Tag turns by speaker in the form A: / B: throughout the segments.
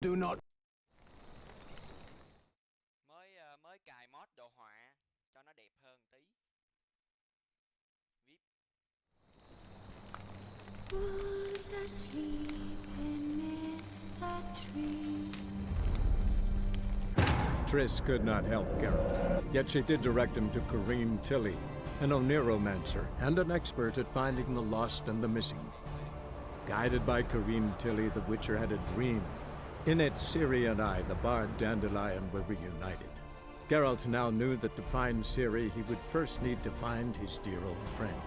A: Do not.
B: Mới cài mod đồ họa cho nó đẹp hơn tí. VIP.
C: Who's asleep amidst the trees?
D: Triss could not help Geralt, yet she did direct him to Corrine Tilly, an Oniromancer and an expert at finding the lost and the missing. Guided by Corrine Tilly, the Witcher had a dream. In it, Ciri and I, the bard Dandelion, were reunited. Geralt now knew that to find Ciri, he would first need to find his dear old friend.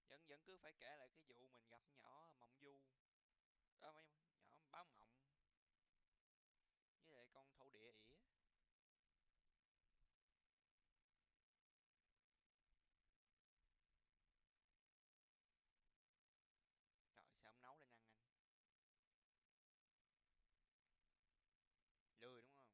B: Vẫn vẫn cứ phải kể lại cái vụ mình gặp nhỏ Mộng Du. Đó mấy nhỏ báo mộng. Với lại con thổ địa ỉa. Trời sao không nấu lên ăn anh? Lười đúng không?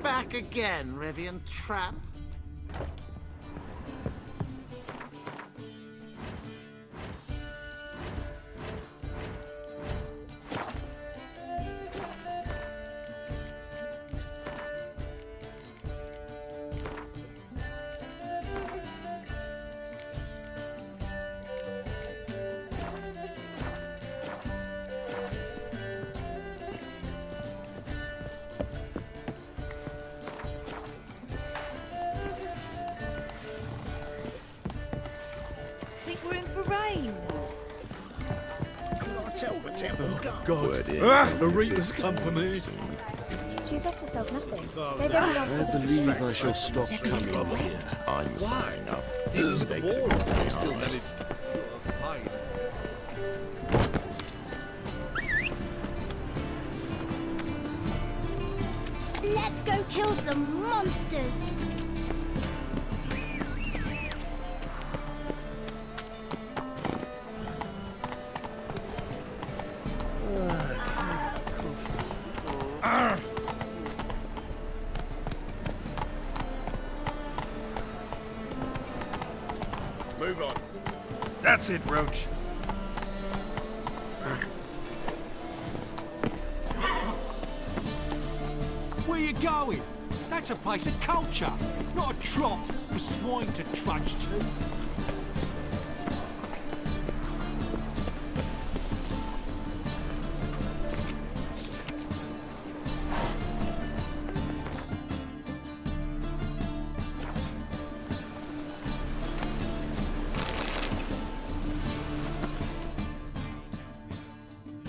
A: Back again, Rivian tramp.
C: Think we're in for rain.
A: Tell the temple
E: God, Aretha's come for me.
C: She's left herself nothing. Maybe everyone else
E: I believe I shall stop coming here.
F: I'm signing up.
E: The
F: Stakes
E: more
F: are gonna be
E: I still
F: high.
E: managed to find.
C: Let's go kill some monsters!
E: Move on. That's it, Roach.
G: Where you going? That's a place of culture, not a trough for swine to trudge to.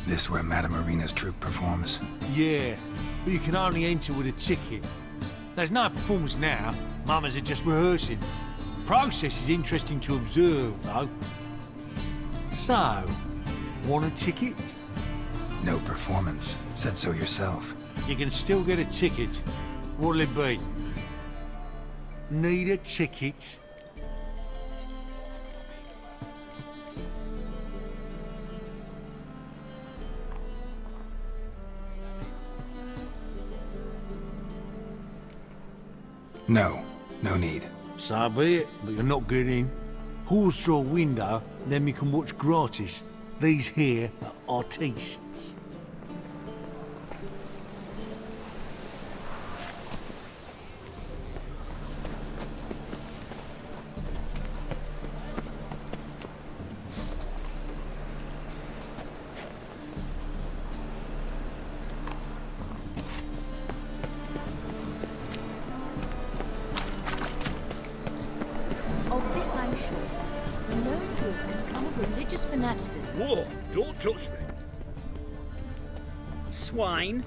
H: This where Madame Marina's troupe performs?
G: Yeah, but you can only enter with a ticket. There's no performance now. Mamas are just rehearsing. Process is interesting to observe, though. So, want a ticket?
H: No performance. Said so yourself.
G: You can still get a ticket. What'll it be? Need a ticket?
H: No. No need.
G: So be it, but you're not getting in. Halls through a window, then you can watch gratis. These here are artistes.
C: Of this I'm sure. No good can come of religious fanaticism.
E: Whoa, don't touch me.
A: Swine.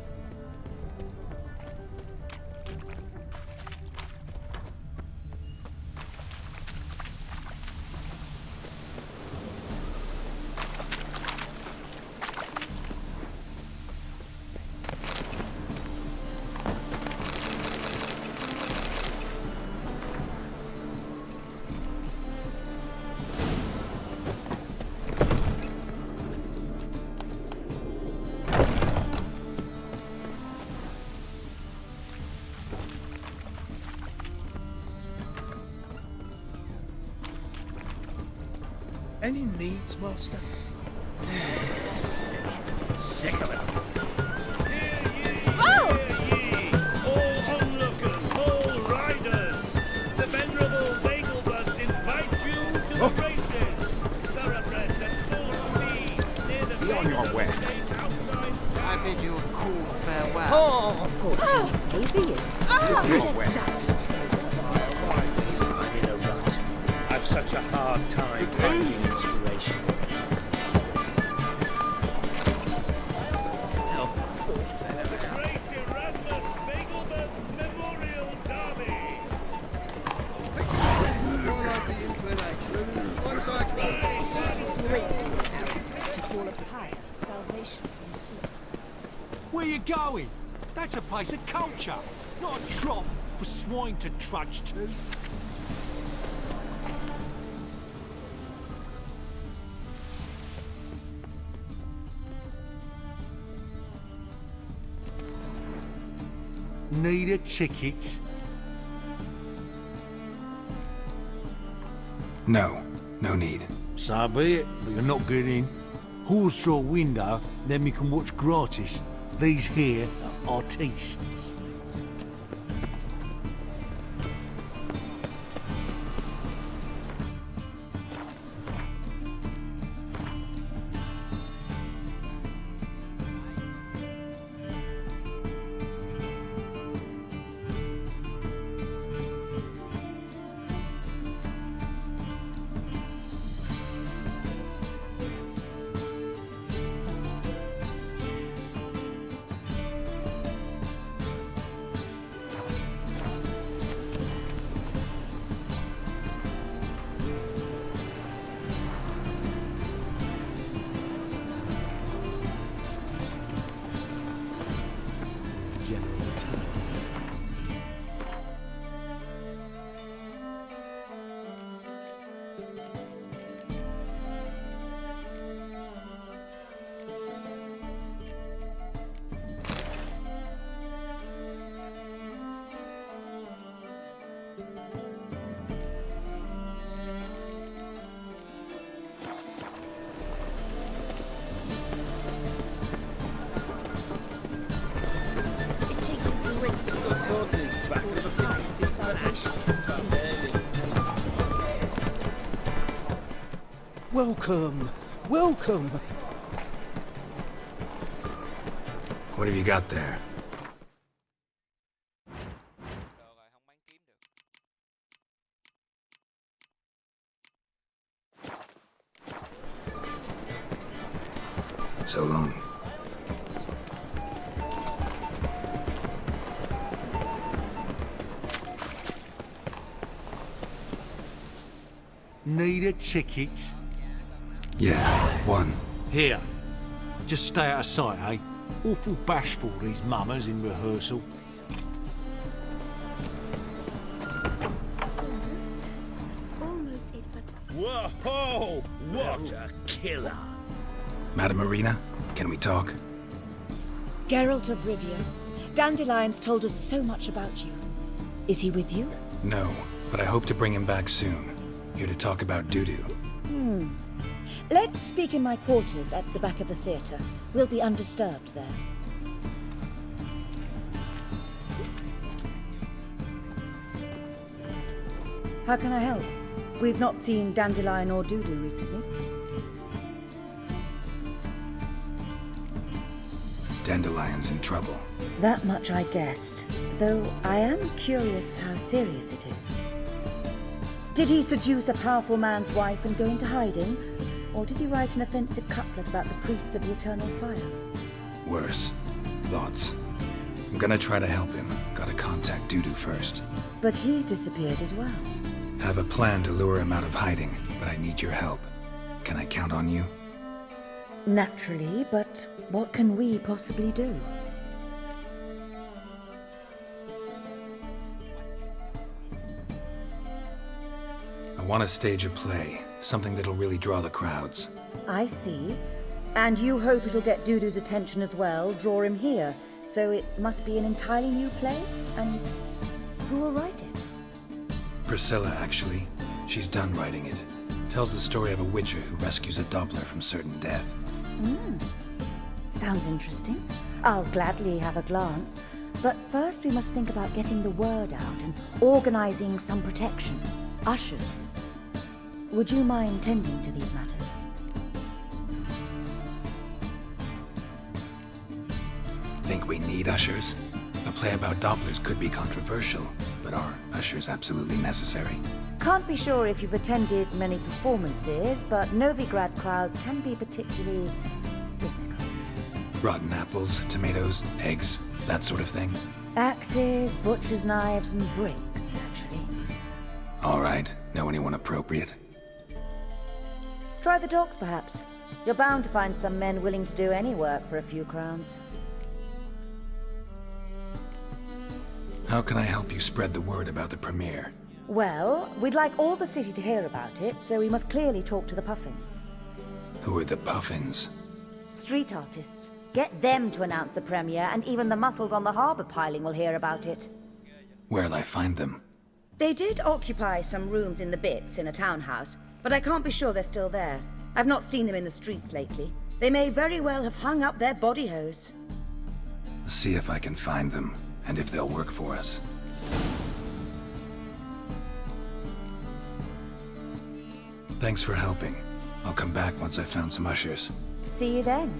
E: Any needs, Master? Sick of it.
C: Oh!
E: All onlookers, all riders. The venerable Vagelbuds invite you to the races. Thoroughbreds at full speed near the
A: Be on your
E: Vagelbud
A: way.
E: estate outside.
A: I bid you a cool farewell.
C: Oh, fortune favour you. Stop
A: your
C: it,
A: way.
C: that.
E: I'm in a rut. I've such a hard time finding inspiration. Great Erasmus Vagelbud Memorial Derby.
C: It takes a great deal of arrogance to call a pyre salvation from sin.
G: Where you going? That's a place of culture, not a trough for swine to trudge to. Need a ticket?
H: No, no need.
G: So be it, but you're not getting in. Horse through a window, then we can watch gratis. These here are artistes.
C: It takes a great deal of arrogance to call a pyre salvation from sin.
E: Welcome, welcome.
H: What have you got there?
B: Được rồi, không bán kiếm được.
H: So long.
G: Need a ticket?
H: Yeah, one.
G: Here. Just stay out of sight, eh? Awful bashful, these mummers in rehearsal.
C: Almost it, but
E: Whoa! What a killer!
H: Madam Arena, can we talk?
F: Geralt of Rivia, Dandelion's told us so much about you. Is he with you?
H: No, but I hope to bring him back soon. Here to talk about Dudu.
F: Let's speak in my quarters at the back of the theatre. We'll be undisturbed there. How can I help? We've not seen Dandelion or Dudu recently.
H: Dandelion's in trouble.
F: That much I guessed, though I am curious how serious it is. Did he seduce a powerful man's wife and go into hiding? Or did he write an offensive couplet about the priests of the eternal fire?
H: Worse. Lots. I'm gonna try to help him. Gotta contact Dudu first.
F: But he's disappeared as well.
H: Have a plan to lure him out of hiding, but I need your help. Can I count on you?
F: Naturally, but what can we possibly do?
H: I want to stage a play, something that'll really draw the crowds.
F: I see. And you hope it'll get Dudu's attention as well, draw him here. So it must be an entirely new play? And who will write it?
H: Priscilla, actually. She's done writing it. Tells the story of a witcher who rescues a Doppler from certain death.
F: Sounds interesting. I'll gladly have a glance. But first we must think about getting the word out and organizing some protection. Ushers. Would you mind tending to these matters?
H: Think we need ushers? A play about Dopplers could be controversial, but are ushers absolutely necessary?
F: Can't be sure if you've attended many performances, but Novigrad crowds can be particularly difficult.
H: Rotten apples, tomatoes, eggs, that sort of thing?
F: Axes, butcher's knives, and bricks, actually.
H: All right. Know anyone appropriate?
F: Try the docks, perhaps. You're bound to find some men willing to do any work for a few crowns.
H: How can I help you spread the word about the premiere?
F: Well, we'd like all the city to hear about it, so we must clearly talk to the Puffins.
H: Who are the Puffins?
F: Street artists. Get them to announce the premiere, and even the muscles on the harbour piling will hear about it.
H: Where'll I find them?
F: They did occupy some rooms in the Bits in a townhouse, but I can't be sure they're still there. I've not seen them in the streets lately. They may very well have hung up their body hose.
H: See if I can find them, and if they'll work for us. Thanks for helping. I'll come back once I've found some ushers.
F: See you then.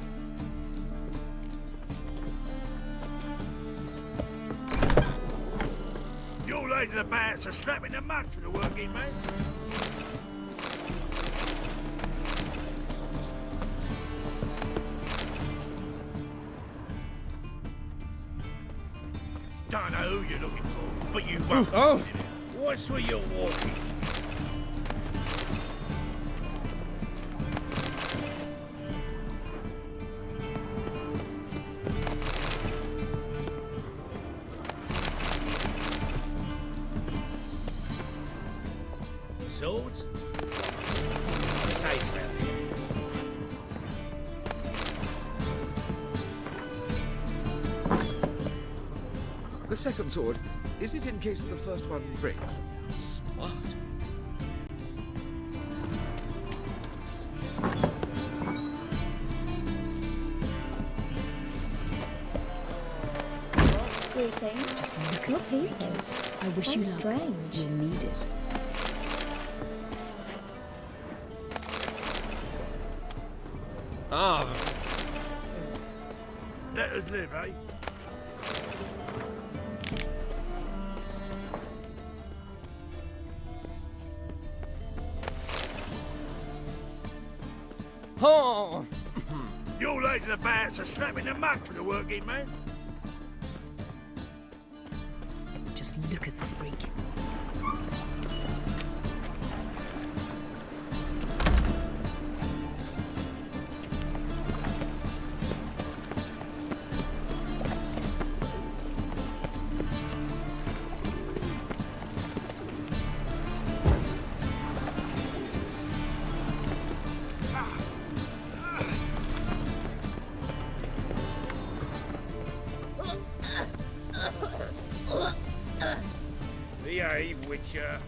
E: You lazy the bats are strapping the mug to the working man. Don't know who you're looking for, but you won't.
G: Oh.
E: Watch where you're walking. Swords? Safe round here.
I: The second sword, is it in case the first one breaks? Smart.
C: Greetings. Just look at peekers. I wish you strange. You need it.
I: Ah,
E: Let us live, eh?
I: oh!
E: You lazy the bats are strapping the mug to the working man.
C: Just look at the freak.
E: Behave, Witcher.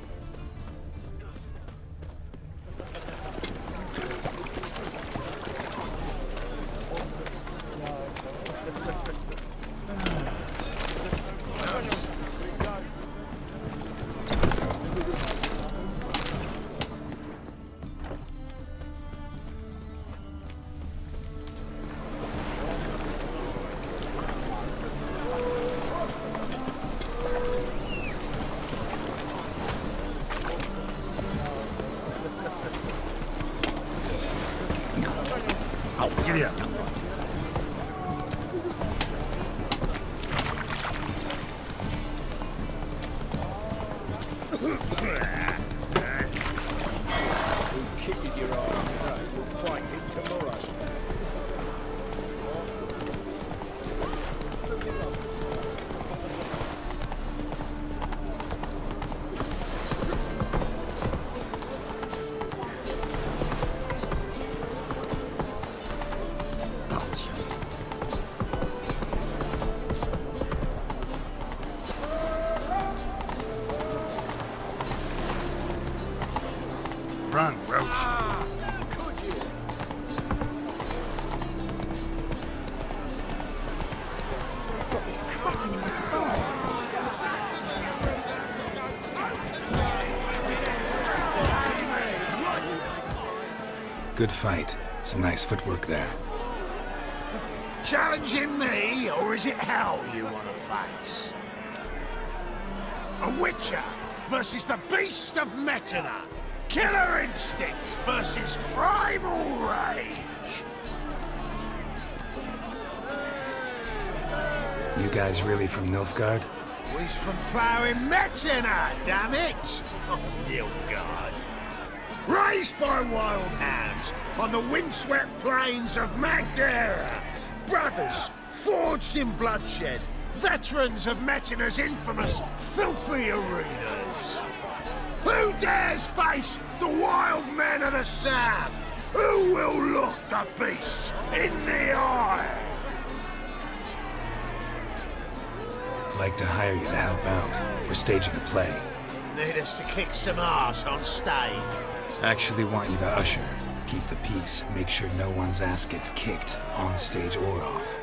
H: Giddy up.
E: Who kisses your ass today will bite it tomorrow.
H: Run, Roach.
C: this cracking in my spine.
H: Good fight. Some nice footwork there.
J: Challenging me, or is it hell you want to face? A Witcher versus the Beast of Metina. Killer instinct versus primal rage.
H: You guys really from Nilfgaard?
J: We's from ploughing Metina, damn it! Oh, Nilfgaard. Raised by wild hounds on the windswept plains of Magdera. Brothers forged in bloodshed. Veterans of Metina's infamous filthy arenas. Who dares face the wild men of the south? Who will look the beasts in the eye?
H: I'd like to hire you to help out. We're staging a play.
J: Need us to kick some ass on stage.
H: Actually want you to usher. Keep the peace. Make sure no one's ass gets kicked, on stage or off.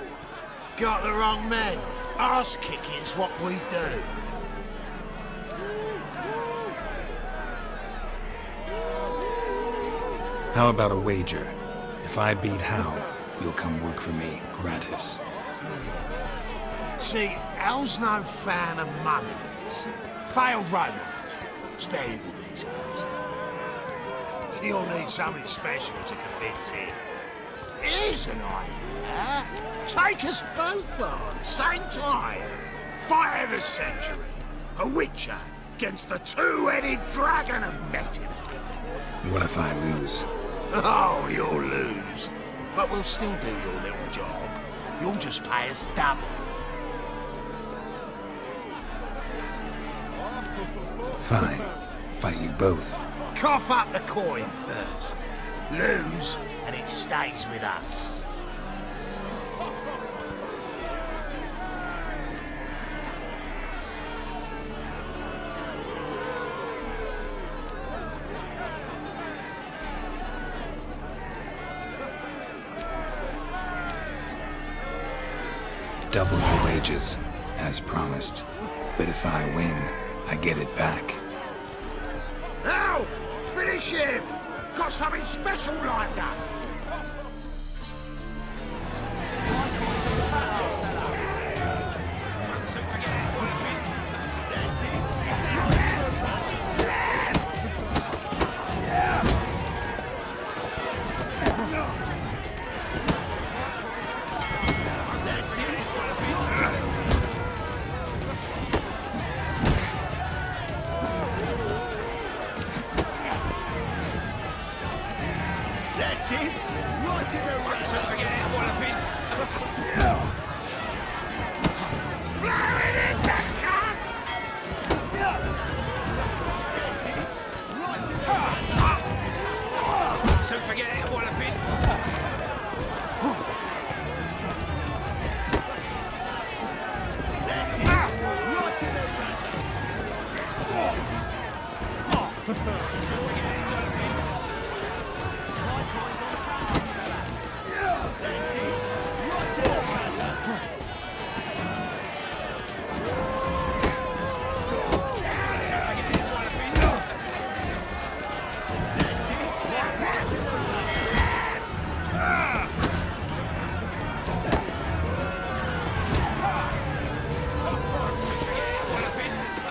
J: Got the wrong men. Ass kicking's what we do.
H: How about a wager? If I beat Hal, you'll come work for me, gratis.
J: See, Hal's no fan of mummies. Failed romance. Spare you the details. You'll need something special to convince him. Here's an idea. Take us both on, same time. Fight of the century. A Witcher against the two-headed dragon of Metina.
H: What if I lose?
J: Oh, you'll lose. But we'll still do your little job. You'll just pay us double.
H: Fine. Fight you both.
J: Cough up the coin first. Lose, and it stays with us.
H: Double your wages, as promised. But if I win, I get it back.
J: Now, finish him! Got something special lined up. That's it! Right in the rest. Don't forget it, Walloping. Blowing in the cut! That's it! Right in the rest. Don't forget it, Walloping. That's it! Right in the rest. Don't forget it, Walloping. That's it! Right to the razor! That's it! Right to the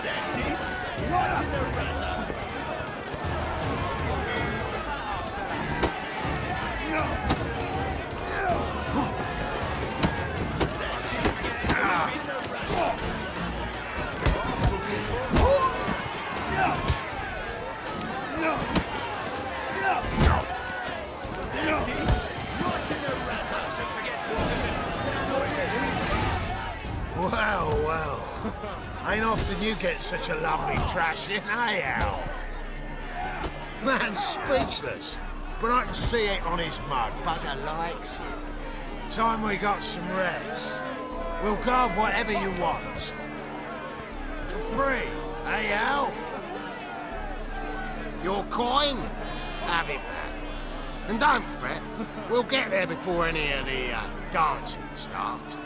J: razor! That's it! Right to the razor! Well. Ain't often you get such a lovely thrashing, eh, Al? Man's speechless, but I can see it on his mug. Bugger likes it. Time we got some rest. We'll guard whatever you want. For free, eh, Al? Your coin? Have it back. And don't fret, we'll get there before any of the dancing starts.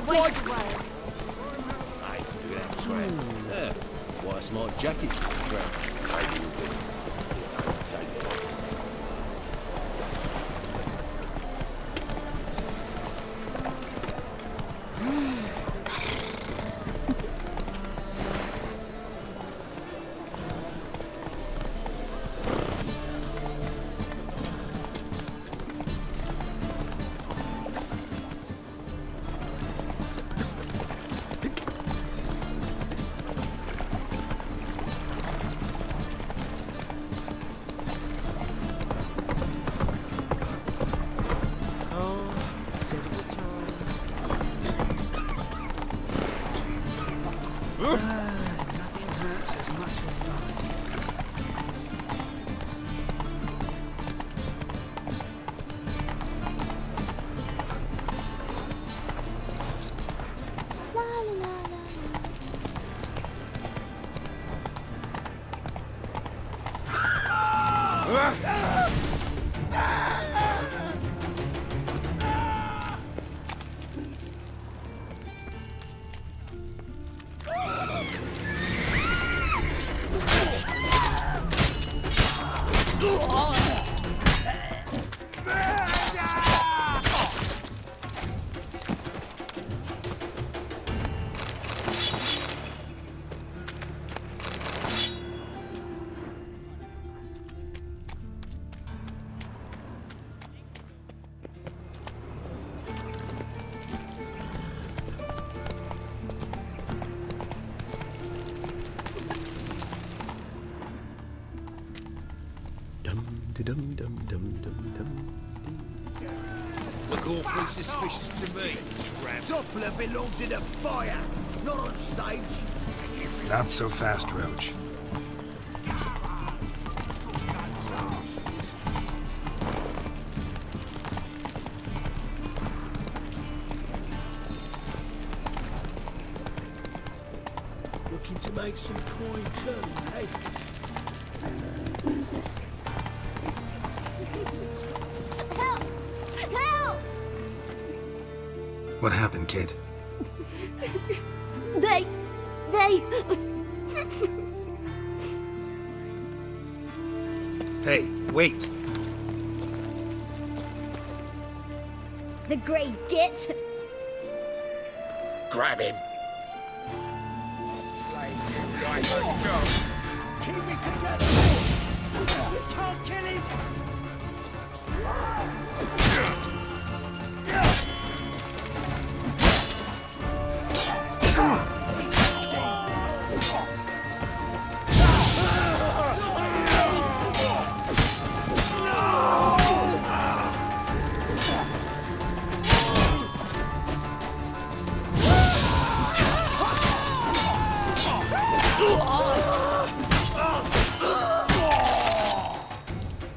C: waste of words.
J: Hey, look at that tramp. Yeah, quite a smart jacket, tramp. Maybe you could. Nothing hurts as much as life.
C: La la la la.
J: Look awfully suspicious to me, tramp.
K: Doppler belongs in a fire, not on stage.
H: Not so fast, Roach.
J: Looking to make some coin too, eh?
C: Help! Help!
H: What happened, kid?
C: They...
G: Hey, wait.
C: The Grey Git.
J: Grab him.
K: Keep it together! You can't kill him!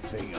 K: Think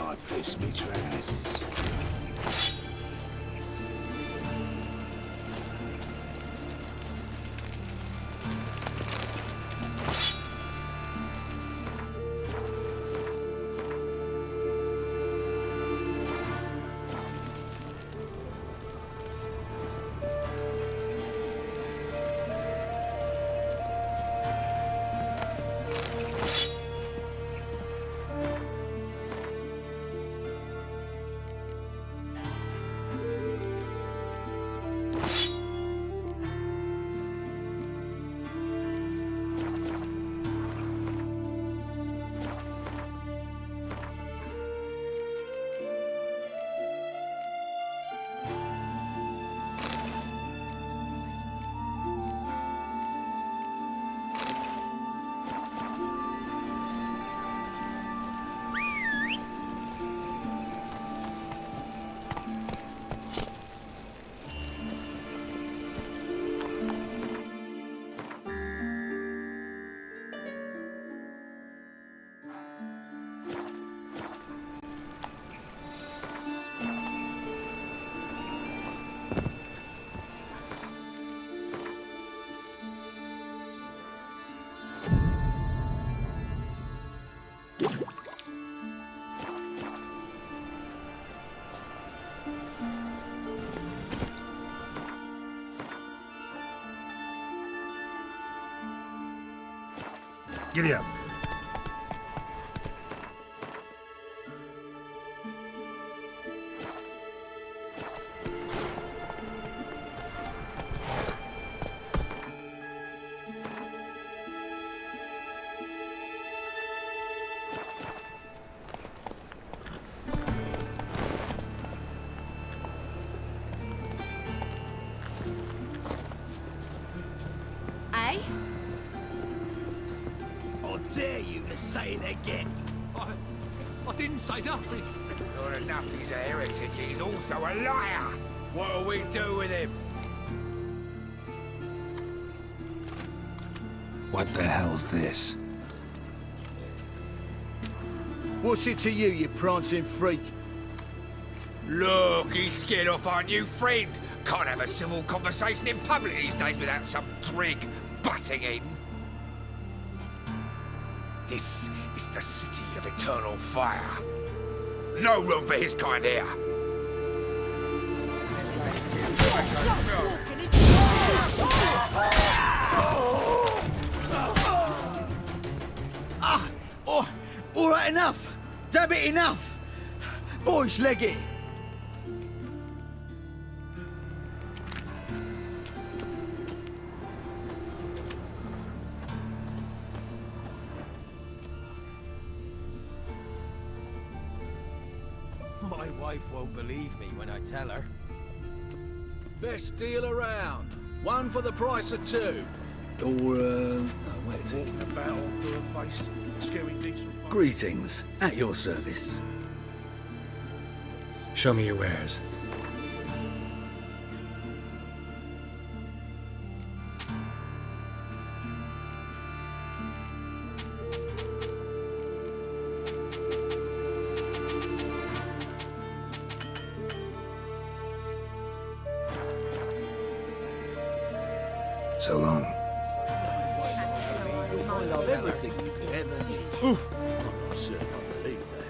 J: Giddy up.
C: Eh?
J: I dare you to say it again.
G: I didn't say nothing.
J: Not enough he's a heretic, he's also a liar. What'll we do with him?
H: What the hell's this?
J: What's it to you, you prancing freak? Look, he's scared off our new friend. Can't have a civil conversation in public these days without some trig butting in. This is the city of eternal fire. No room for his kind here.
L: All right, enough. Damn it, enough. Boys, leg it.
M: My wife won't believe me when I tell her.
L: Best deal around. One for the price of two. Or, wait a second.
J: About faced, scary decent.
L: Greetings. At your service.
H: Show me your wares. So long.
L: I certainly don't believe that.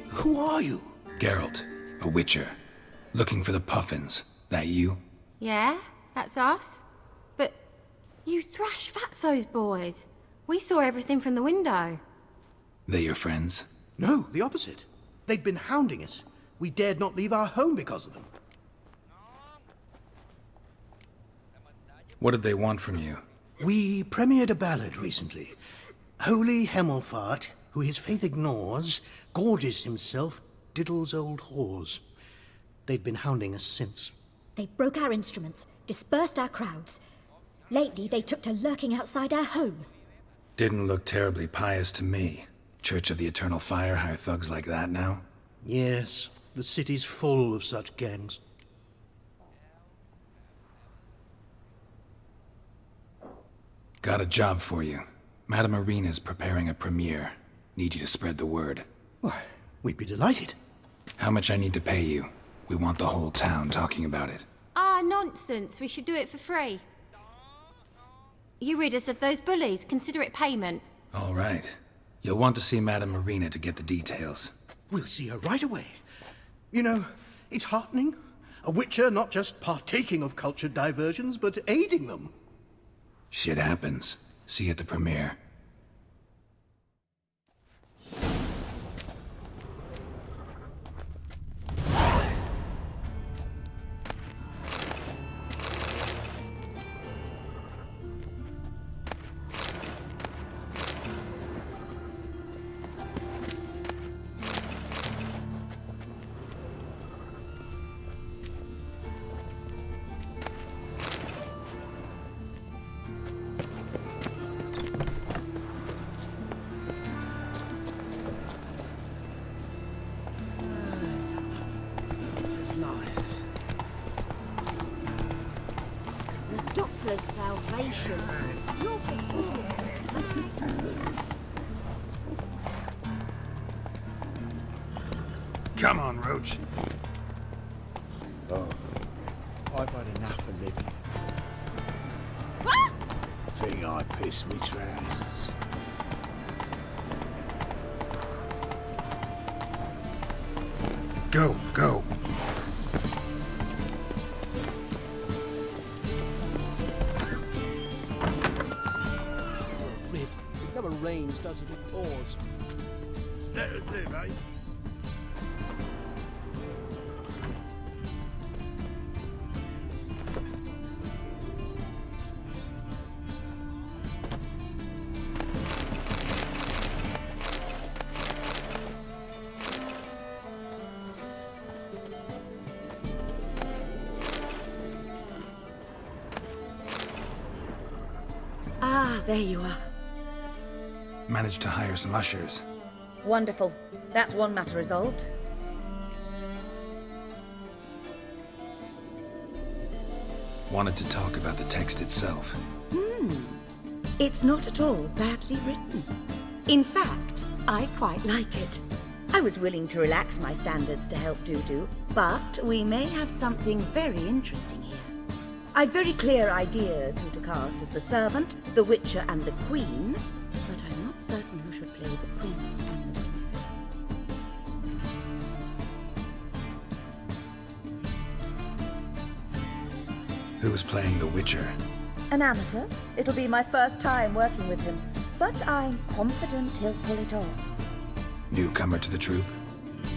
J: Who are you?
H: Geralt, a witcher. Looking for the Puffins. That you?
C: Yeah, that's us. But you thrashed Fatso's boys. We saw everything from the window.
H: They your friends?
J: No, the opposite. They'd been hounding us. We dared not leave our home because of them.
H: What did they want from you?
J: We premiered a ballad recently. Holy Hemelfart, who his faith ignores, gorges himself, diddles old whores. They'd been hounding us since.
N: They broke our instruments, dispersed our crowds. Lately, they took to lurking outside our home.
H: Didn't look terribly pious to me. Church of the Eternal Fire hire thugs like that now?
J: Yes, the city's full of such gangs.
H: Got a job for you. Madame Irina's preparing a premiere. Need you to spread the word.
J: Why, we'd be delighted.
H: How much I need to pay you? We want the whole town talking about it.
C: Ah, nonsense. We should do it for free. You rid us of those bullies. Consider it payment.
H: All right. You'll want to see Madame Irina to get the details.
J: We'll see her right away. You know, it's heartening. A witcher not just partaking of cultured diversions, but aiding them.
H: Shit happens. See you at the premiere.
O: There's salvation. Your
J: Come on, Roach.
K: Oh, I've had enough of living. Think I pissed me trousers.
J: Go, go.
K: For a rift. It never rains, does it? It pours.
J: Let us live, eh?
F: Ah, there you are.
H: Managed to hire some ushers.
F: Wonderful. That's one matter resolved.
H: Wanted to talk about the text itself.
F: It's not at all badly written. In fact, I quite like it. I was willing to relax my standards to help Dudu, but we may have something very interesting here. I've very clear ideas who to cast as the servant, the witcher, and the queen, but I'm not certain who should play the prince and the princess.
H: Who was playing the Witcher?
F: An amateur. It'll be my first time working with him, but I'm confident he'll pull it off.
H: Newcomer to the troupe?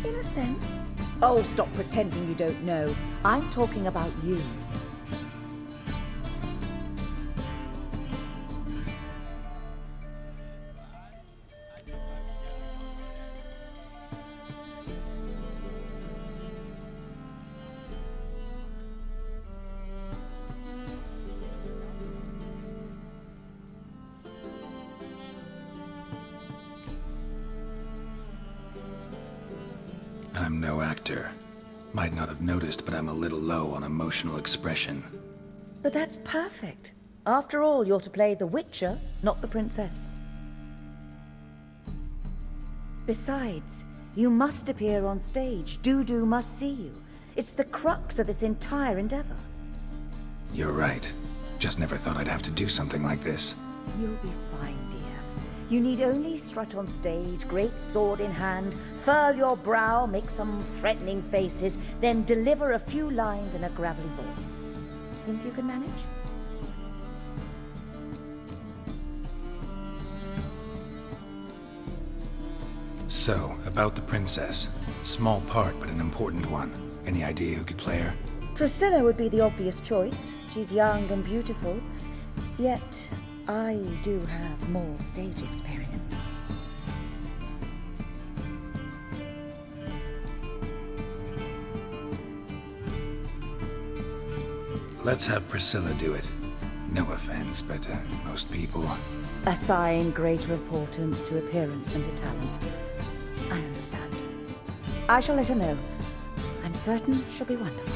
F: In a sense. Oh, stop pretending you don't know. I'm talking about you.
H: I'm no actor. Might not have noticed, but I'm a little low on emotional expression.
F: But that's perfect. After all, you're to play the Witcher, not the princess. Besides, you must appear on stage. Dudu must see you. It's the crux of this entire endeavor.
H: You're right. Just never thought I'd have to do something like this.
F: You'll be fine, dear. You need only strut on stage, great sword in hand, furl your brow, make some threatening faces, then deliver a few lines in a gravelly voice. Think you can manage?
H: So, about the princess. Small part, but an important one. Any idea who could play her?
F: Priscilla would be the obvious choice. She's young and beautiful. Yet, I do have more stage experience.
H: Let's have Priscilla do it. No offense, but most people...
F: Assign greater importance to appearance than to talent. I understand. I shall let her know. I'm certain she'll be wonderful.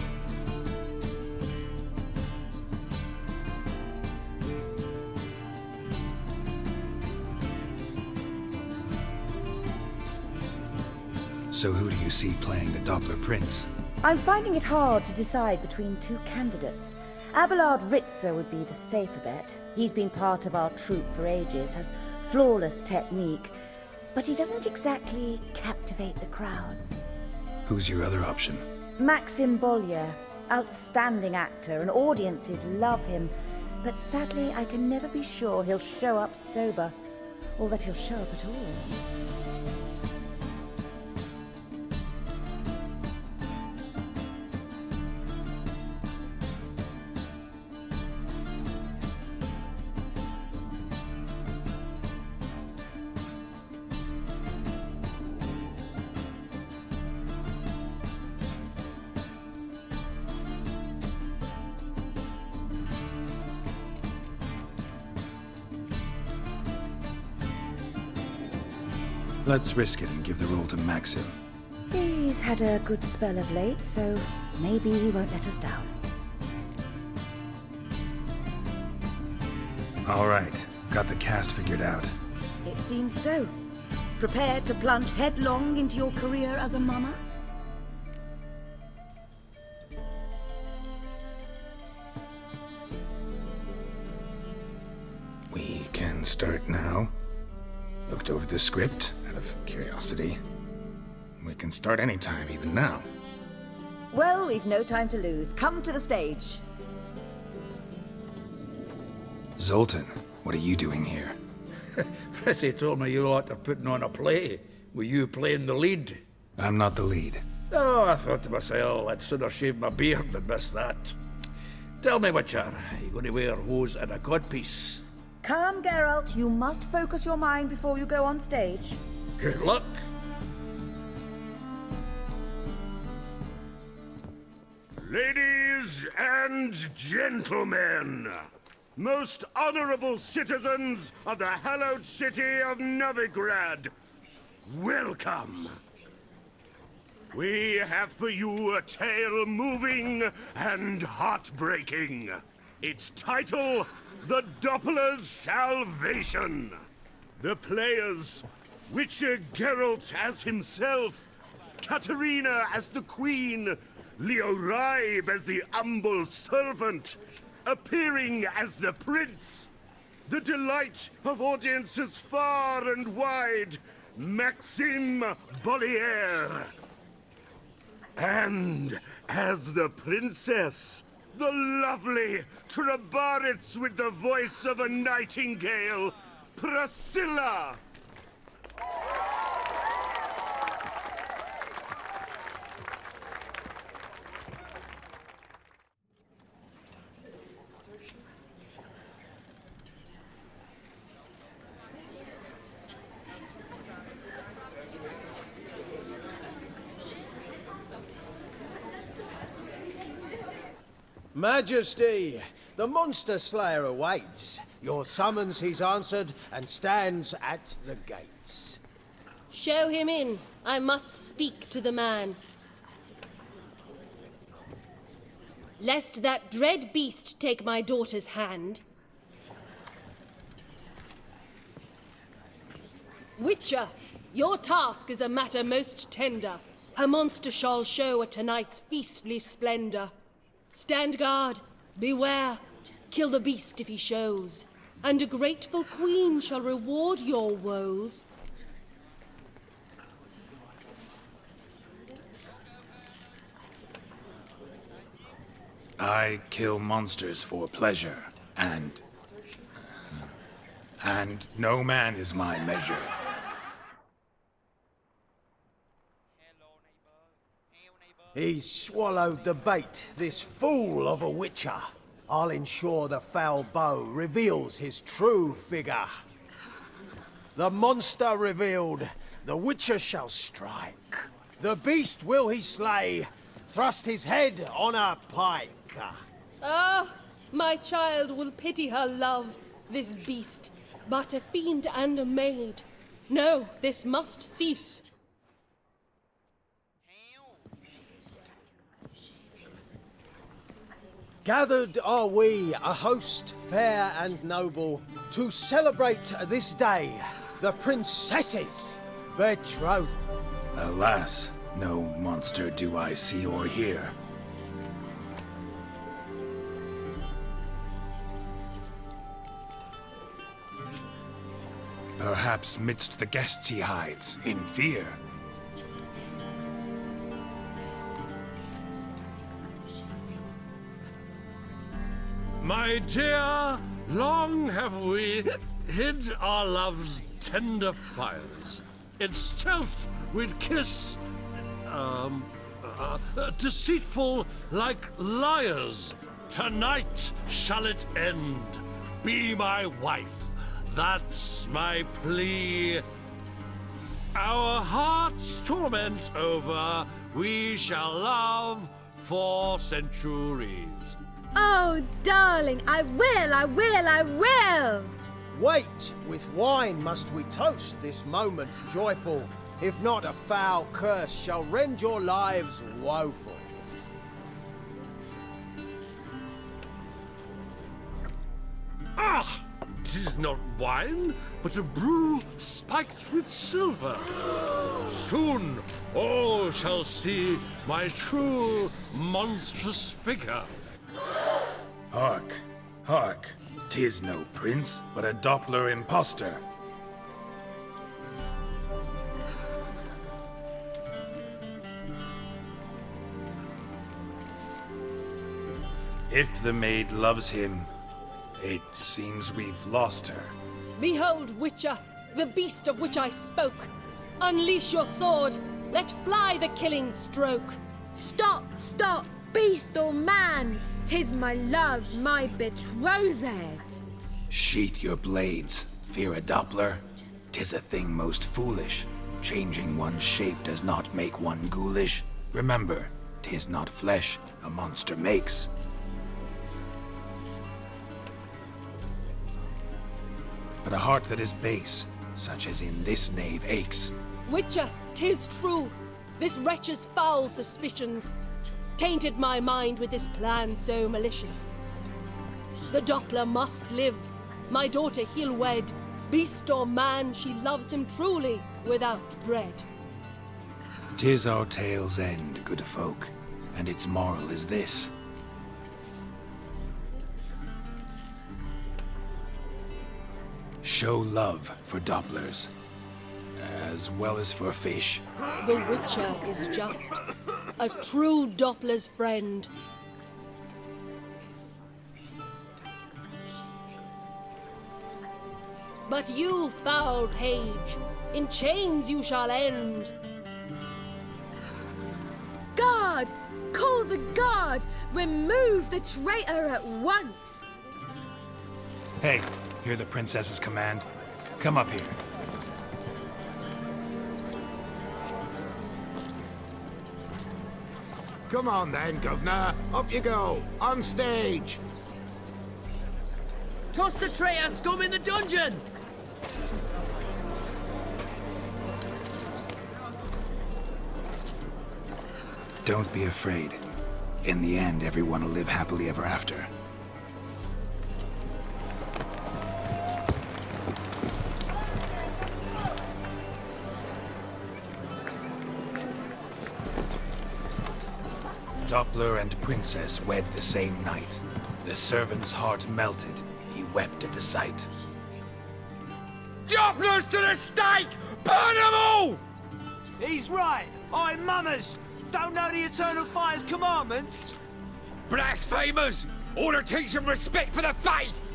H: So who do you see playing the Doppler Prince?
F: I'm finding it hard to decide between two candidates. Abelard Ritzer would be the safer bet. He's been part of our troupe for ages, has flawless technique, but he doesn't exactly captivate the crowds.
H: Who's your other option?
F: Maxim Bollier, outstanding actor, and audiences love him, but sadly I can never be sure he'll show up sober, or that he'll show up at all.
H: Let's risk it and give the role to Maxim.
F: He's had a good spell of late, so maybe he won't let us down.
H: All right, got the cast figured out.
F: It seems so. Prepared to plunge headlong into your career as a mama?
H: We can start now. Looked over the script out of curiosity. We can start anytime, even now.
F: Well, we've no time to lose. Come to the stage.
H: Zoltan, what are you doing here?
L: Prissy told me you lot are putting on a play. Were you playing the lead?
H: I'm not the lead.
L: Oh, I thought to myself, I'd sooner shave my beard than miss that. Tell me, Witcher, are you going to wear hose and a codpiece?
F: Calm, Geralt. You must focus your mind before you go on stage.
L: Good luck.
J: Ladies and gentlemen, most honorable citizens of the hallowed city of Novigrad, welcome. We have for you a tale moving and heartbreaking. Its title, The Doppler's Salvation. The players, Witcher Geralt as himself, Katarina as the Queen, Leoribe as the humble servant, appearing as the Prince, the delight of audiences far and wide, Maxime Bollier. And as the Princess, the lovely Trebaritz with the voice of a nightingale, Priscilla.
K: Majesty, the Monster Slayer awaits. Your summons he's answered and stands at the gates.
P: Show him in. I must speak to the man. Lest that dread beast take my daughter's hand. Witcher, your task is a matter most tender. Her monster shall show at tonight's feastly splendor. Stand guard, beware, kill the beast if he shows, and a grateful queen shall reward your woes.
H: I kill monsters for pleasure, and no man is my measure.
K: He's swallowed the bait, this fool of a Witcher. I'll ensure the foul bow reveals his true figure. The monster revealed, the Witcher shall strike. The beast will he slay, thrust his head on a pike.
P: Ah, my child will pity her love, this beast, but a fiend and a maid. No, this must cease.
K: Gathered are we, a host fair and noble, to celebrate this day, the princess's betrothal.
H: Alas, no monster do I see or hear. Perhaps midst the guests he hides, in fear.
E: My dear, long have we hid our love's tender fires. In stealth we'd kiss, deceitful like liars. Tonight shall it end. Be my wife, that's my plea. Our hearts' torment over, we shall love for centuries.
O: Oh, darling, I will, I will, I will!
K: Wait, with wine must we toast this moment joyful. If not, a foul curse shall rend your lives woeful.
E: Ah! is not wine, but a brew spiked with silver. Soon all shall see my true monstrous figure.
H: Hark, hark. 'Tis no prince, but a Doppler impostor. If the maid loves him, it seems we've lost her.
P: Behold, Witcher, the beast of which I spoke. Unleash your sword. Let fly the killing stroke.
O: Stop, stop, beast or man! 'Tis my love, my betrothed.
H: Sheath your blades, fear a Doppler. 'Tis a thing most foolish. Changing one's shape does not make one ghoulish. Remember, 'tis not flesh a monster makes. But a heart that is base, such as in this knave aches.
P: Witcher, 'tis true. This wretch's foul suspicions tainted my mind with this plan so malicious. The Doppler must live. My daughter he'll wed. Beast or man, she loves him truly, without dread.
H: 'Tis our tale's end, good folk, and its moral is this. Show love for Dopplers, as well as for fish.
P: The Witcher is just a true Doppler's friend. But you, foul page, in chains you shall end.
O: Guard! Call the guard! Remove the traitor at once!
H: Hey, hear the princess's command? Come up here.
J: Come on then, governor. Up you go. On stage.
Q: Toss the traitor scum in the dungeon!
H: Don't be afraid. In the end, everyone will live happily ever after. Doppler and princess wed the same night. The servant's heart melted. He wept at the sight.
G: Dopplers to the stake! Burn them all!
Q: He's right. I'm mummers. Don't know the Eternal Fire's commandments?
G: Blasphemers! Ought to teach them respect for the faith!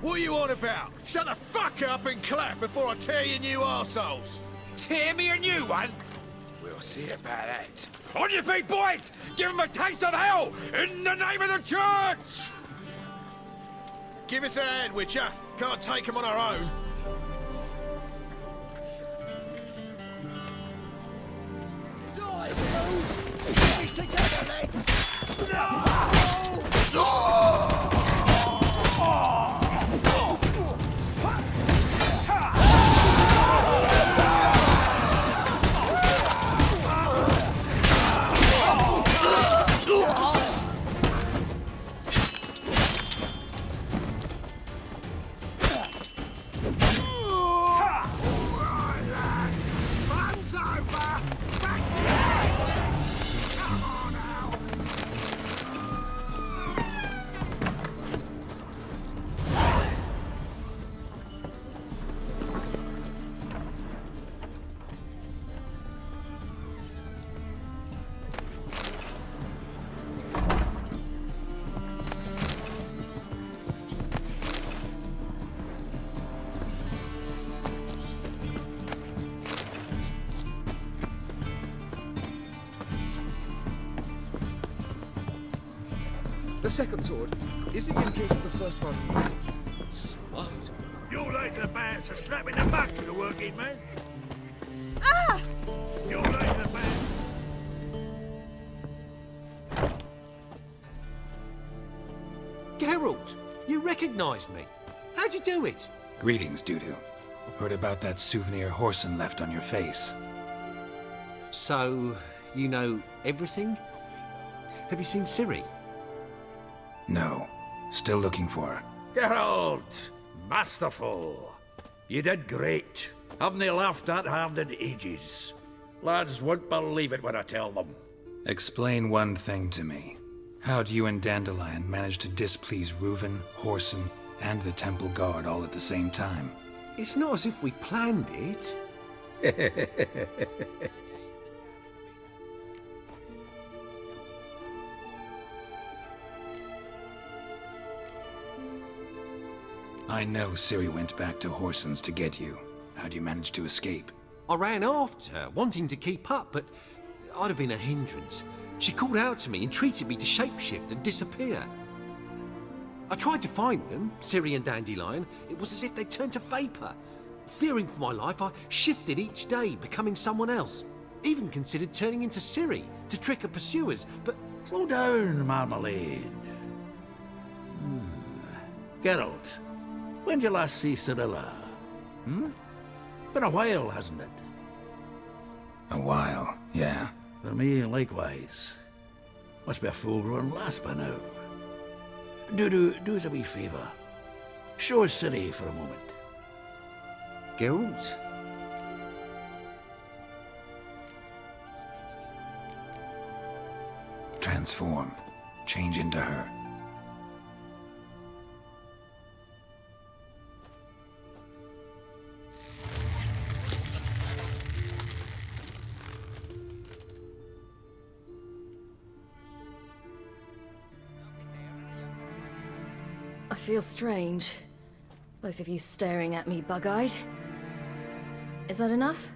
J: What are you on about? Shut the fuck up and clap before I tear you new arseholes!
G: Tear me a new one? We'll see about that. On your feet, boys! Give them a taste of hell in the name of the church!
J: Give us a hand, Witcher. Can't take them on our own.
Q: Together, lads! No!
I: The second sword, is it in case the first one breaks? Smart.
E: You're like the bands are slapping the back to the working man.
O: Ah!
E: You're like the band.
M: Geralt, you recognized me. How'd you do it?
H: Greetings, Dudu. Heard about that souvenir Horson left on your face.
M: So, you know everything? Have you seen Ciri?
H: No. Still looking for her.
L: Geralt! Masterful. You did great. Haven't they laughed that hard in ages? Lads won't believe it when I tell them.
H: Explain one thing to me. How'd you and Dandelion manage to displease Reuven, Whoreson, and the Temple Guard all at the same time?
M: It's not as if we planned it.
H: I know Ciri went back to Whoreson's to get you. How'd you manage to escape?
M: I ran after her, wanting to keep up, but I'd have been a hindrance. She called out to me and treated me to shapeshift and disappear. I tried to find them, Ciri and Dandelion. It was as if they turned to vapour. Fearing for my life, I shifted each day, becoming someone else. Even considered turning into Ciri to trick her pursuers, but...
L: Slow down, Marmalade. Geralt, when'd you last see Cirilla? Been a while, hasn't it?
H: A while, yeah.
L: For me, likewise. Must be a full-grown lass by now. Do us a wee favour. Show us Ciri for a moment.
M: Geralt?
H: Transform. Change into her.
R: I feel strange. Both of you staring at me bug-eyed. Is that enough?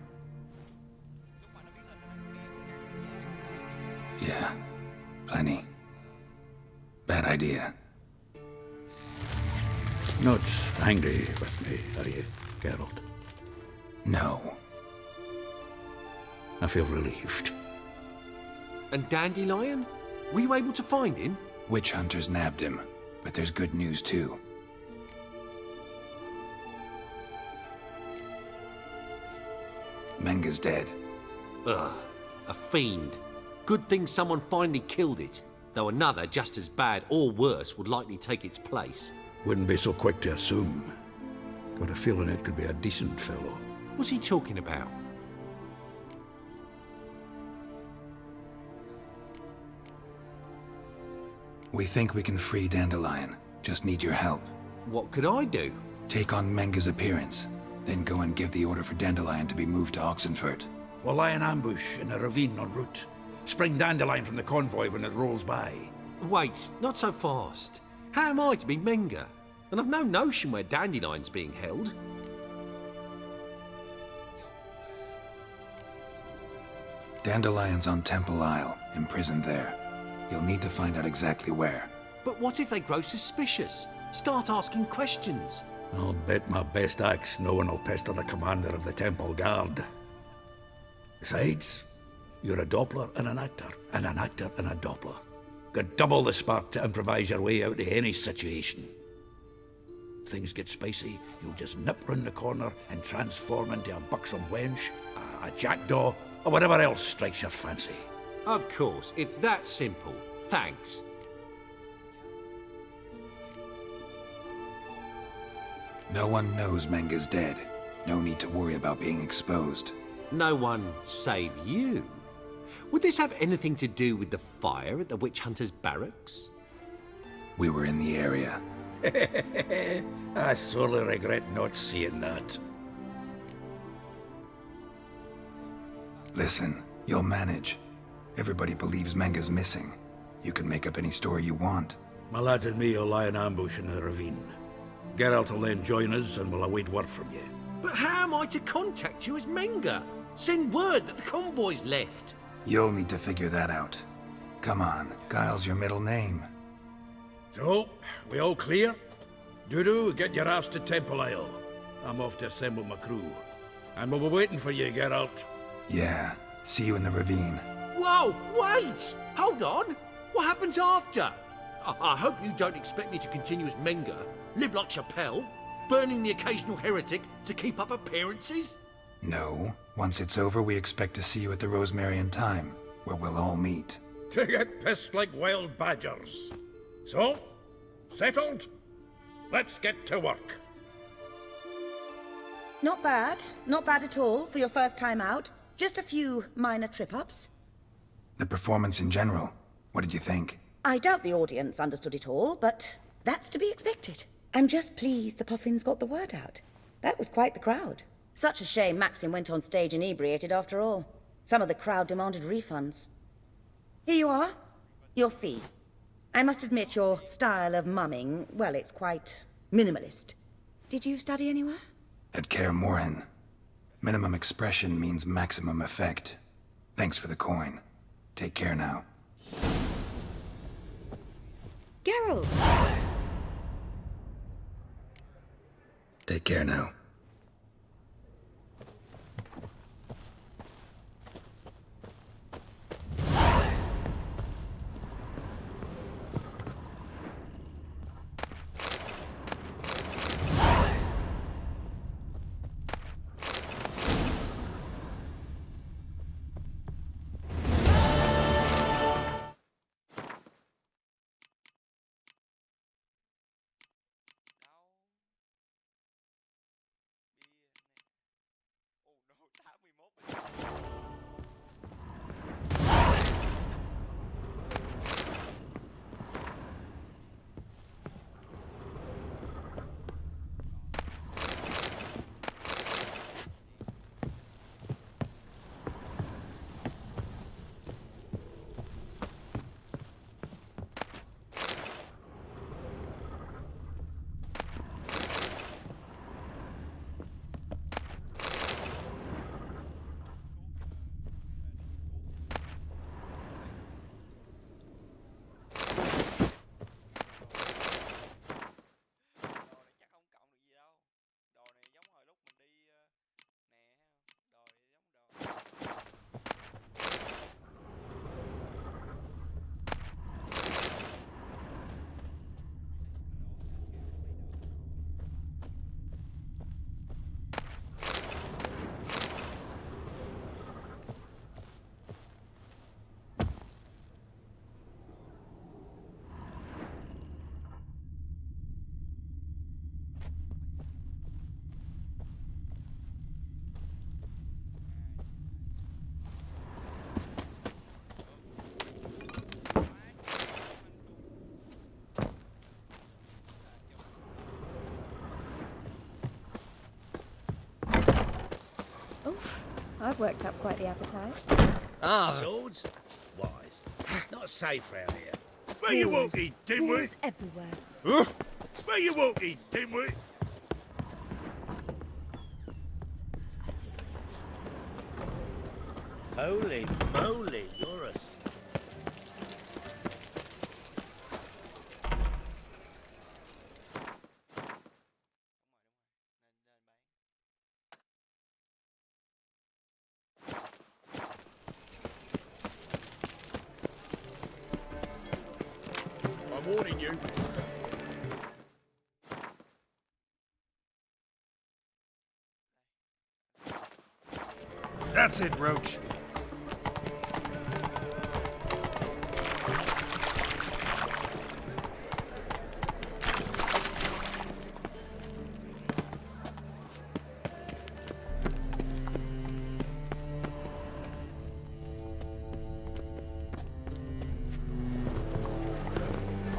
H: Yeah. Plenty. Bad idea.
L: Not angry with me, are you, Geralt?
H: No.
L: I feel relieved.
M: And Dandelion? Were you able to find him?
H: Witch hunters nabbed him, but there's good news too. Menga's dead.
M: Ugh, a fiend. Good thing someone finally killed it, though another just as bad or worse would likely take its place.
L: Wouldn't be so quick to assume. Got a feeling it could be a decent fellow.
M: What's he talking about?
H: We think we can free Dandelion. Just need your help.
M: What could I do?
H: Take on Menga's appearance, then go and give the order for Dandelion to be moved to Oxenfurt.
L: We'll lie in ambush in a ravine en route. Spring Dandelion from the convoy when it rolls by.
M: Wait, not so fast. How am I to be Menga? And I've no notion where Dandelion's being held.
H: Dandelion's on Temple Isle, imprisoned there. You'll need to find out exactly where.
M: But what if they grow suspicious? Start asking questions?
L: I'll bet my best axe no one will pester the commander of the Temple Guard. Besides, you're a Doppler and an actor and a Doppler. Got double the spark to improvise your way out of any situation. Things get spicy, you'll just nip round the corner and transform into a buxom wench, a jackdaw, or whatever else strikes your fancy.
M: Of course, it's that simple. Thanks.
H: No one knows Menga's dead. No need to worry about being exposed.
M: No one save you? Would this have anything to do with the fire at the Witch Hunters' barracks?
H: We were in the area.
L: I sorely regret not seeing that.
H: Listen, you'll manage. Everybody believes Menga's missing. You can make up any story you want.
L: My lads and me will lie in ambush in the ravine. Geralt will then join us and we'll await word from you.
M: But how am I to contact you as Menga? Send word that the convoy's left.
H: You'll need to figure that out. Come on, Guile's your middle name.
L: So, we all clear? Dudu, get your ass to Temple Isle. I'm off to assemble my crew. And we'll be waiting for you, Geralt.
H: Yeah, see you in the ravine.
M: Whoa, wait! Hold on! What happens after? I hope you don't expect me to continue as Menga, live like Chappelle, burning the occasional heretic to keep up appearances?
H: No. Once it's over, we expect to see you at the Rosemarian Time, where we'll all meet.
L: To get pissed like wild badgers. So, settled? Let's get to work.
F: Not bad. Not bad at all for your first time out. Just a few minor trip-ups.
H: The performance in general, what did you think?
F: I doubt the audience understood it all, but that's to be expected. I'm just pleased the Puffins got the word out. That was quite the crowd. Such a shame Maxim went on stage inebriated after all. Some of the crowd demanded refunds. Here you are. Your fee. I must admit your style of mumming, well, it's quite minimalist. Did you study anywhere?
H: At Kaer Morhen. Minimum expression means maximum effect. Thanks for the coin. Take care now.
O: Geralt!
H: Take care now.
O: I've worked up quite the appetite.
J: Swords? Wise. Not safe round here. Where you walking, dimwit?
O: Wars everywhere.
J: Huh? Where you walking, dimwit? Holy moly, you're a... I'm warning you. That's it, Roach.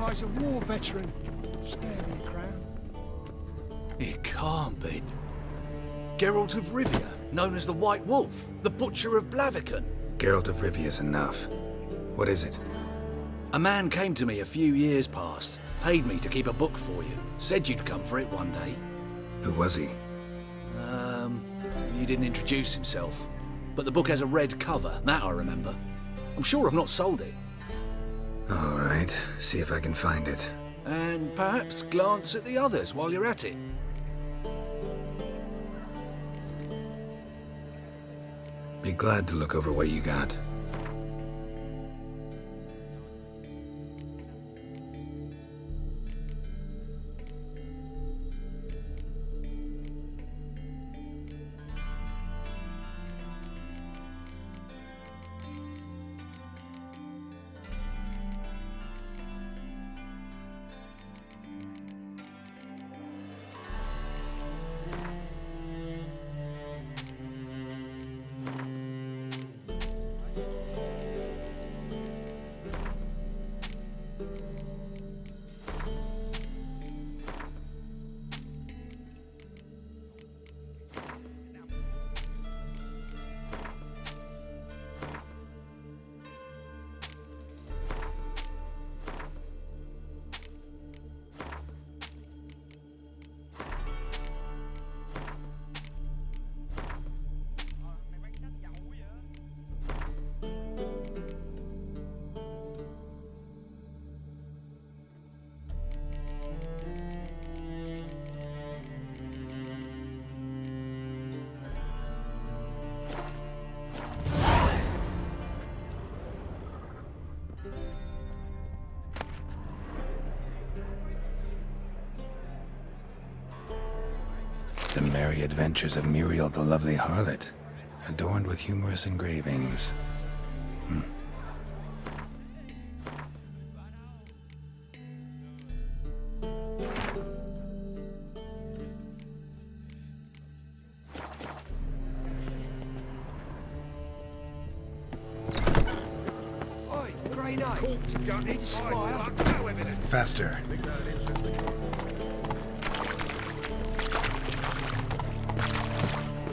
K: He's a war veteran. Spare me a crown.
G: It can't be. Geralt of Rivia, known as the White Wolf, the Butcher of Blaviken.
H: Geralt of Rivia is enough. What is it?
G: A man came to me a few years past, paid me to keep a book for you, said you'd come for it one day.
H: Who was he?
G: He didn't introduce himself. But the book has a red cover, that I remember. I'm sure I've not sold it.
H: All right, see if I can find it.
G: And perhaps glance at the others while you're at it.
H: Be glad to look over what you got. The Merry Adventures of Muriel the Lovely Harlot, adorned with humorous engravings.
Q: Oi, Grey Knight.
J: Corpse gutted,
Q: Squire.
J: no evidence.
H: Faster.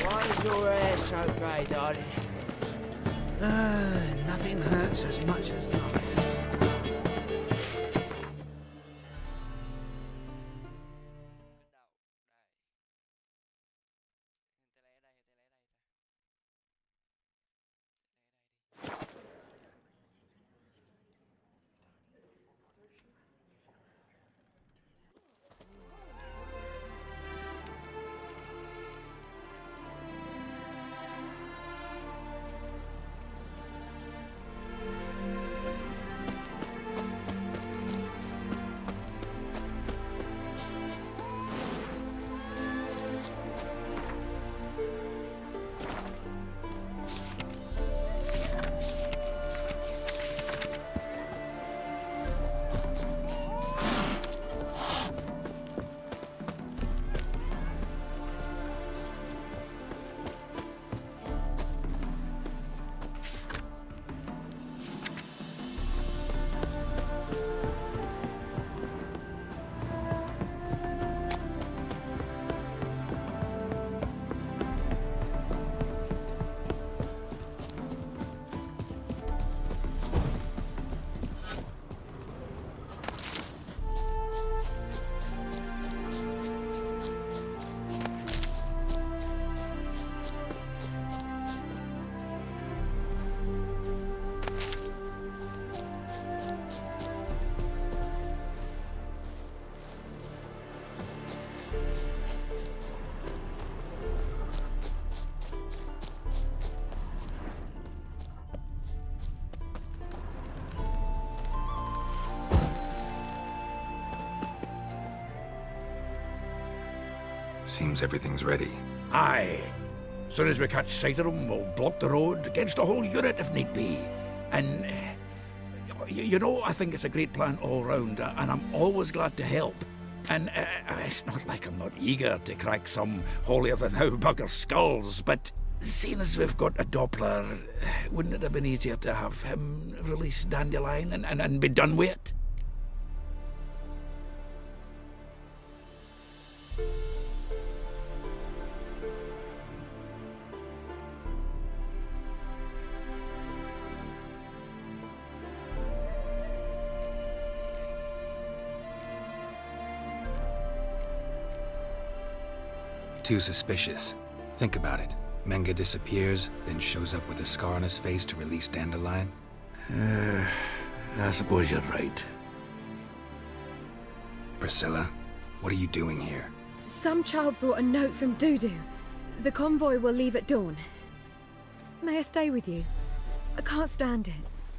Q: Why is your hair so grey, darling?
J: Nothing hurts as much as life.
H: Seems everything's ready.
L: Aye. Soon as we catch sight of them, we'll block the road against the whole unit if need be. And, you know, I think it's a great plan all round, and I'm always glad to help. And it's not like I'm not eager to crack some holier-than-thou bugger skulls, but seeing as we've got a Doppler, wouldn't it have been easier to have him release Dandelion and be done with it?
H: Too suspicious. Think about it. Menga disappears, then shows up with a scar on his face to release Dandelion.
L: I suppose you're right.
H: Priscilla, what are you doing here?
O: Some child brought a note from Dudu. The convoy will leave at dawn. May I stay with you? I can't stand it.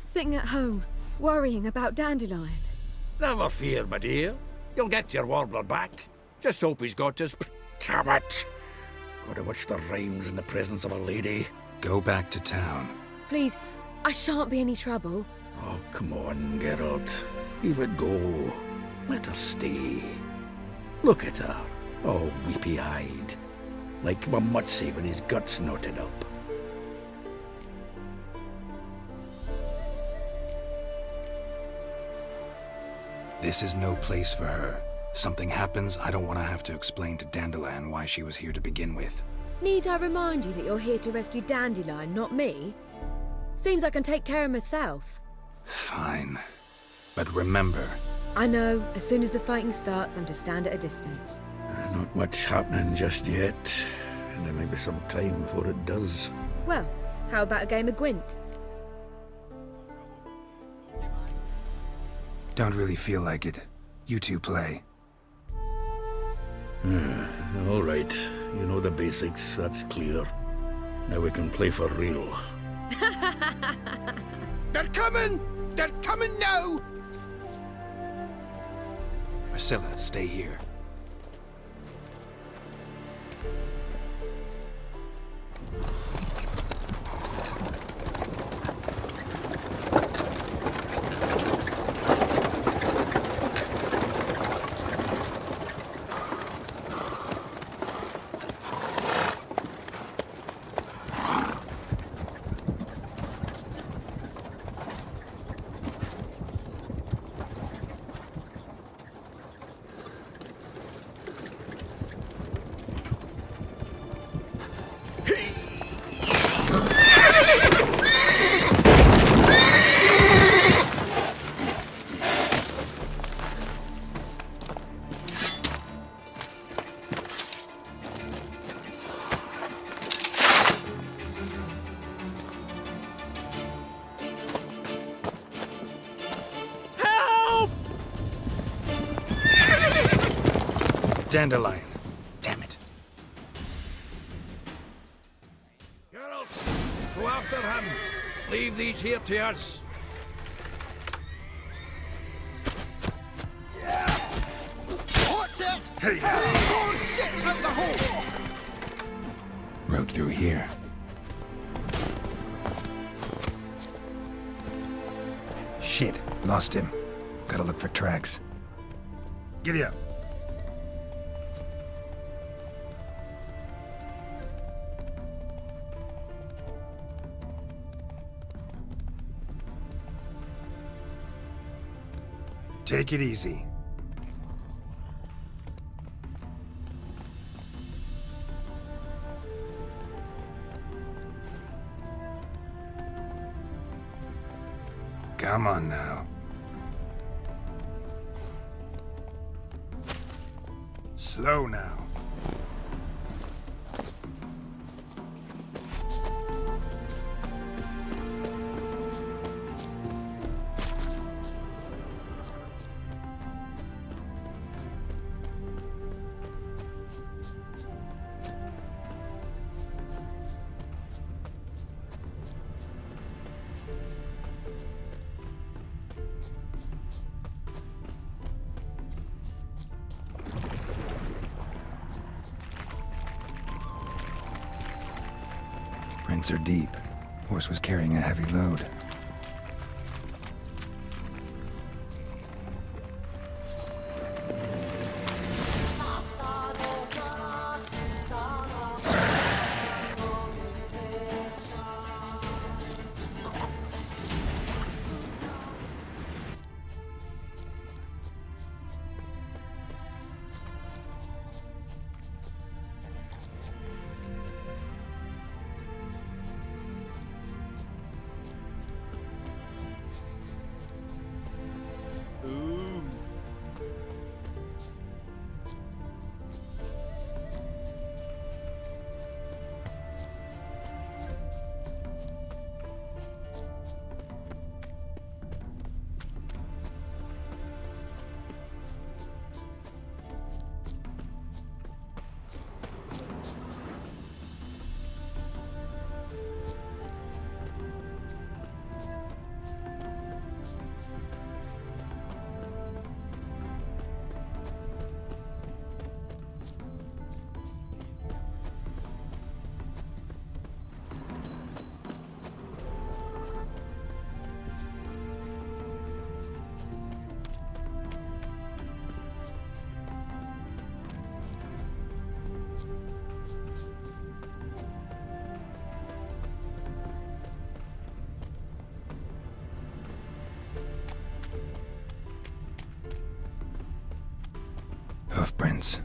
O: Sitting at home, worrying about Dandelion.
L: Never fear, my dear. You'll get your warbler back. Just hope he's got his... Damn it! Gotta watch the rhymes in the presence of a lady.
H: Go back to town.
O: Please, I shan't be any trouble.
L: Oh, come on, Geralt. Leave it go. Let her stay. Look at her, all weepy-eyed. Like my Mutsy with his guts knotted up.
H: This is no place for her. Something happens, I don't want to have to explain to Dandelion why she was here to begin with.
O: Need I remind you that you're here to rescue Dandelion, not me? Seems I can take care of myself.
H: Fine. But remember...
O: I know, as soon as the fighting starts, I'm to stand at a distance.
L: Not much happening just yet. And there may be some time before it does.
O: Well, how about a game of Gwent?
H: Don't really feel like it. You two play.
L: All right. You know the basics, that's clear. Now we can play for real.
J: They're coming! They're coming now!
H: Priscilla, stay here. Dandelion. Damn it.
L: Geralt, go after him. Leave these here to us.
J: What's it? Hey! Oh, shit! Up the hole!
H: Road through here. Shit, lost him. Gotta look for tracks.
J: Giddy up. Take it easy. Come on now. Slow now.
H: Prints are deep. Horse was carrying a heavy load. Hoofprints.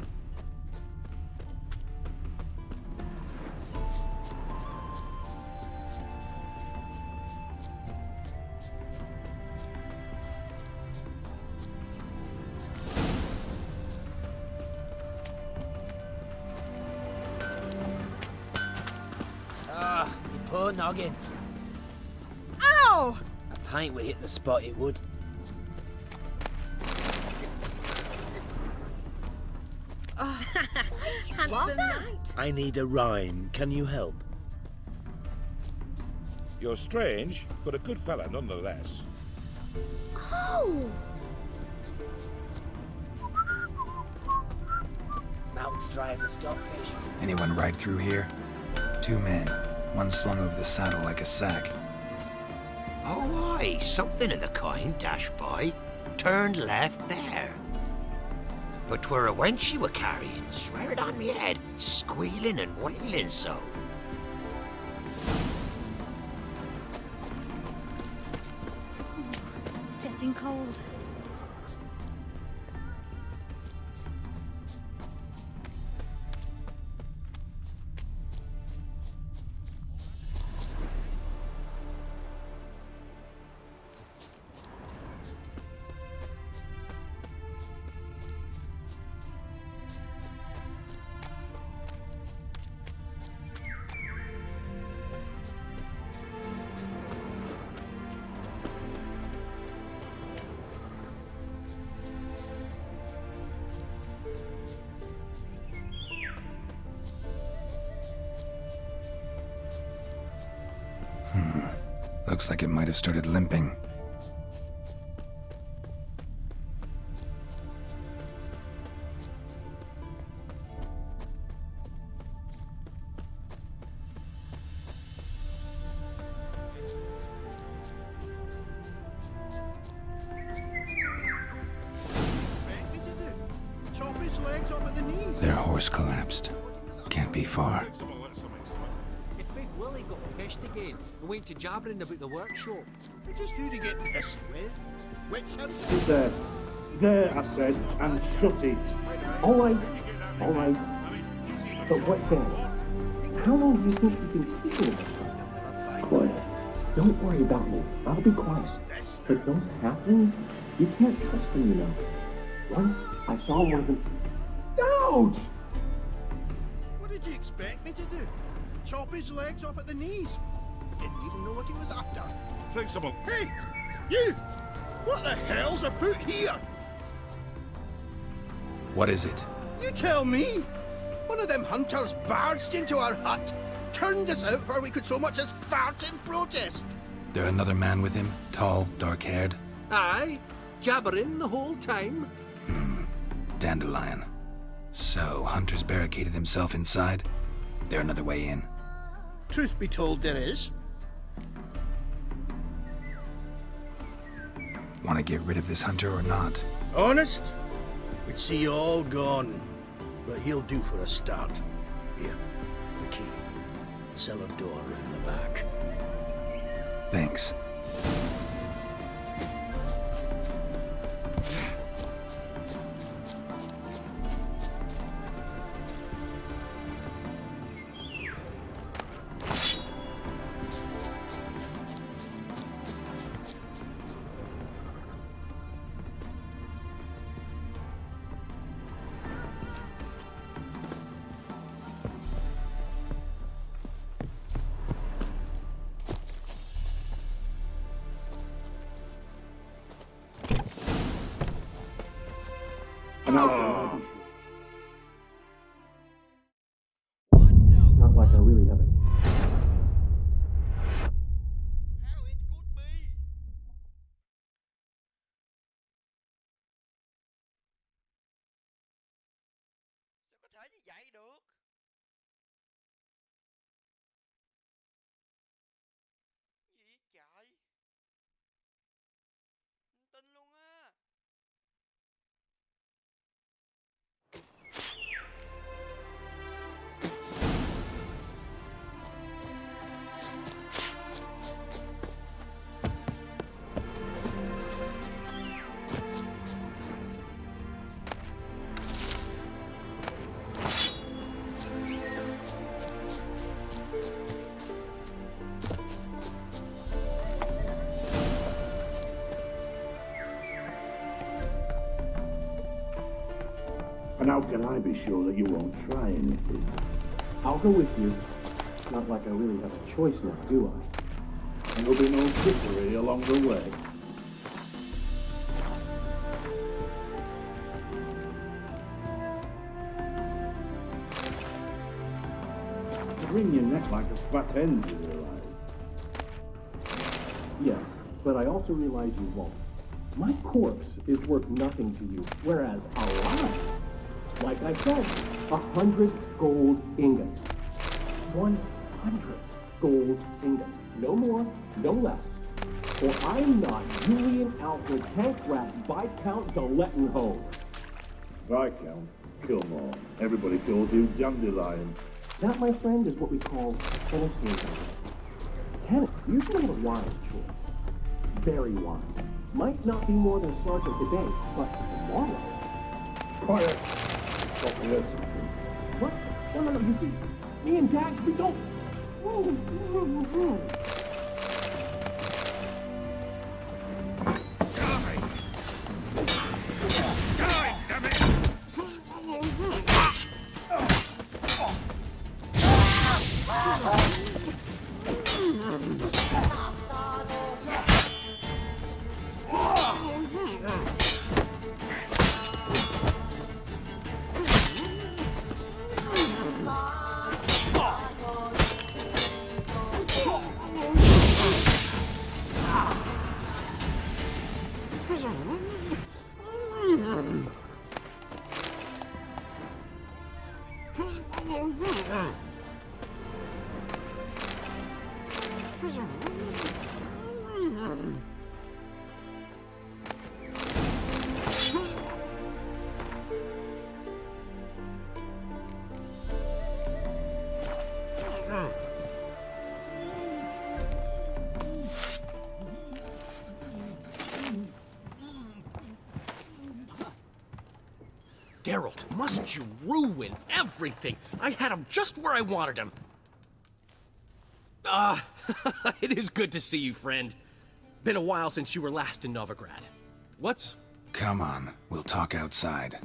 Q: Ah, you poor noggin.
O: Ow!
Q: A pint would hit the spot it would.
O: Handsome knight.
S: I need a rhyme. Can you help?
T: You're strange, but a good fella nonetheless.
N: Oh!
Q: Mouth's dry as a stockfish.
H: Anyone ride through here? 2 men. One slung over the saddle like a sack.
G: Oh, aye, something of the kind, dash boy. Turned left there. But 'twere a wench you were carrying, swear it on me head, squealing and wailing so.
C: It's getting cold.
H: Looks like it might have started limping. Their horse collapsed. Can't be far.
M: If Big Willie got pissed again and went to jabbering about the workshop.
J: Just who to get pissed with? Which hunter?
E: Sit there. There, I said, and shut it. All right. But what then? How long do you think you can keep it? Quiet. Don't worry about me. I'll be quiet. But those halflings, you can't trust them, you know. Once I saw one of them. Ouch!
J: What did you expect me to do? Chop his legs off at the knees? Didn't even know what he was after.
T: Flexible.
J: Hey! You! What the hell's afoot here?
H: What is it?
J: You tell me! One of them hunters barged into our hut, turned us out before we could so much as fart in protest.
H: There another man with him? Tall, dark-haired?
M: Aye, jabbering the whole time.
H: Dandelion. So, Hunter's barricaded himself inside? There another way in?
J: Truth be told, there is.
H: Want to get rid of this hunter or not?
J: Honest? We'd see you all gone. But he'll do for a start. Here, the key. Cellar door round the back.
H: Thanks.
E: Not like I really have it.
B: Sao có thể như vậy được? Gì vậy trời? Không tin luôn á.
E: And how can I be sure that you won't try anything? I'll go with you. Not like I really have a choice now, do I? And there'll be no trickery along the way. You wring your neck like a fat hen, you realize? Yes, but I also realize you won't. My corpse is worth nothing to you, whereas alive, like I said, 100 gold ingots. 100 gold ingots. No more, no less. For I'm not Julian Alfred Pancras Viscount de Lettenhove. Viscount? Come on. Everybody calls you Dandelion. That, my friend, is what we call Kenneth. Kenneth, you've made a wise choice. Very wise. Might not be more than a sergeant today, but tomorrow. Quiet. What? No, you see, me and Dax, we don't.
U: Geralt, must you ruin everything? I had him just where I wanted him. It is good to see you, friend. Been a while since you were last in Novigrad. What's...
H: Come on, we'll talk outside.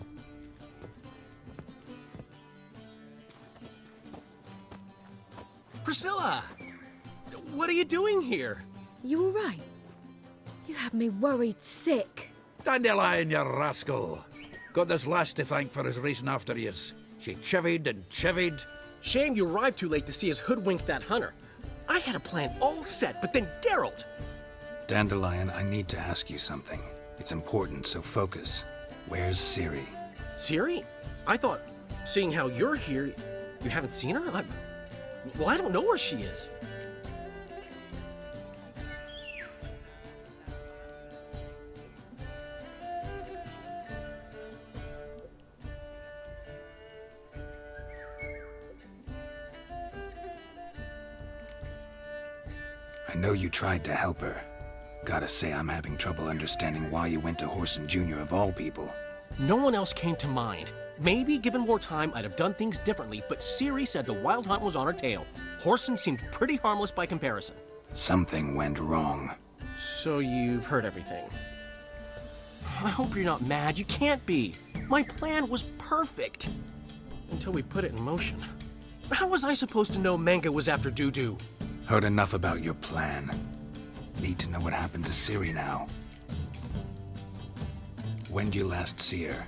U: Priscilla! What are you doing here?
O: You all right? You had me worried sick.
L: Dandelion, you rascal! Got this lass to thank for his racing after yous. She chivied and chivied.
U: Shame you arrived too late to see us hoodwink that hunter. I had a plan all set, but then Geralt!
H: Dandelion, I need to ask you something. It's important, so focus. Where's Ciri?
U: Ciri? I thought, seeing how you're here, you haven't seen her? Well, I don't know where she is.
H: I know you tried to help her. Gotta say, I'm having trouble understanding why you went to Whoreson Jr. of all people.
U: No one else came to mind. Maybe, given more time, I'd have done things differently, but Ciri said the Wild Hunt was on her tail. Whoreson seemed pretty harmless by comparison.
H: Something went wrong.
U: So you've heard everything. I hope you're not mad. You can't be. My plan was perfect. Until we put it in motion. How was I supposed to know Manga was after Dudu?
H: Heard enough about your plan. Need to know what happened to Ciri now. When did you last see her?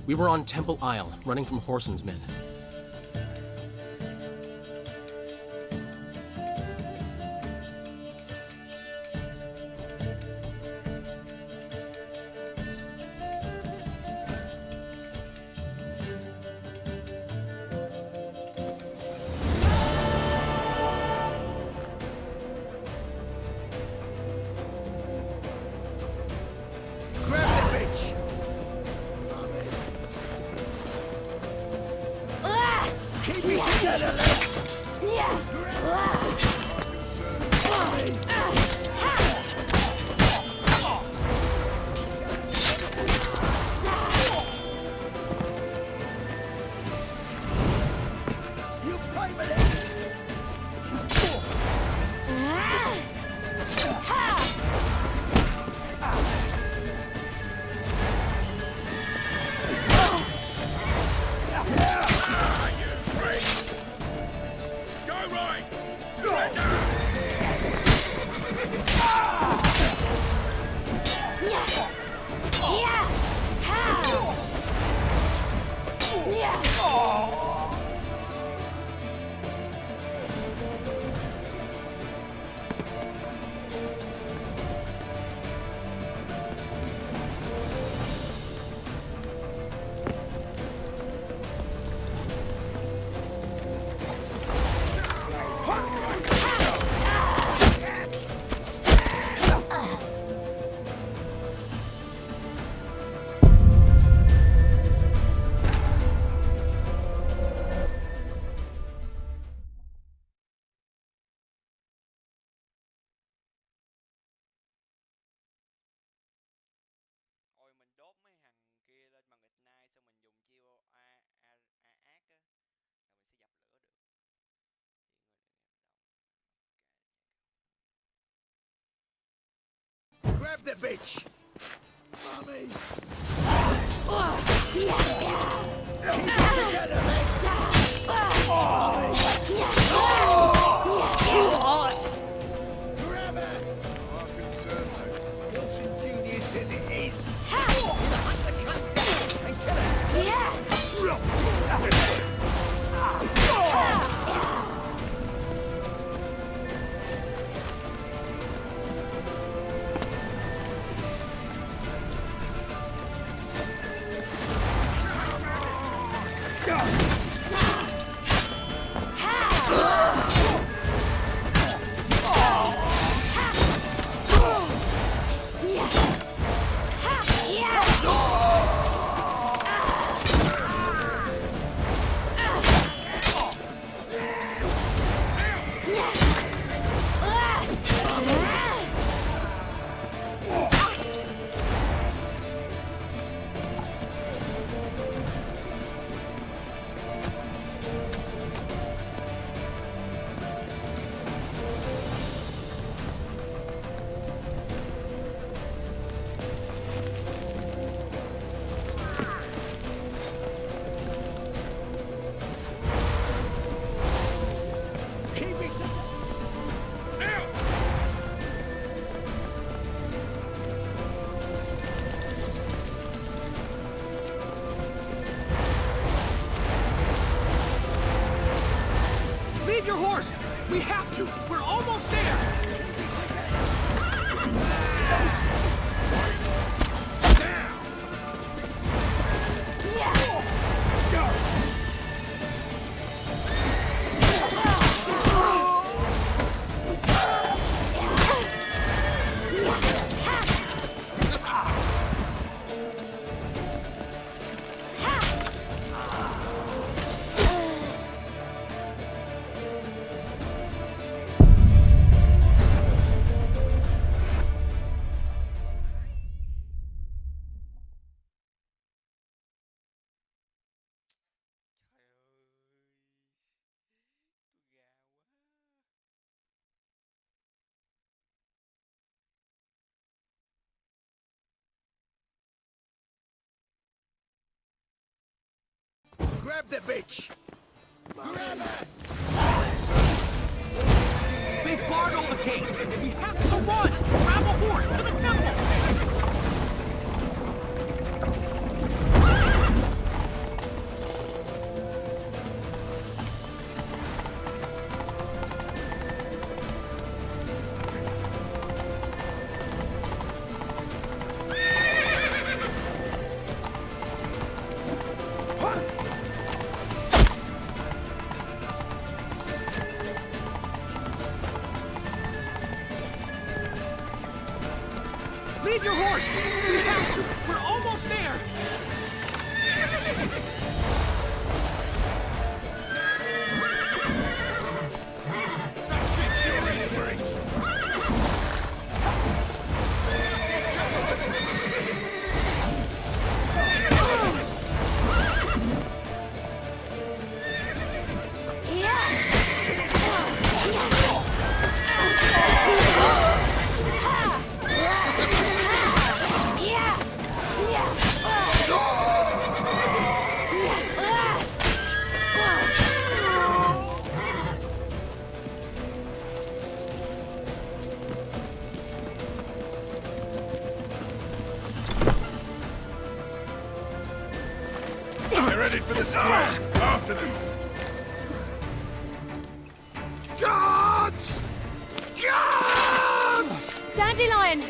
U: We were on Temple Isle, running from Whoreson's men.
J: Grab the bitch! Mommy! Grab her! Oh, concern. Wilson Jr. in the head. Hunt the cunt down and kill her!
U: horse! We have to! We're almost there!
J: Grab the bitch! Grab her!
U: They've barred all the gates! We have to run! Grab a horse to the temple! Leave your horse! We have to! We're almost there!
J: That's it, Fury Briggs! They're ready for the square! After them! Guards! Guards!
O: Dandelion!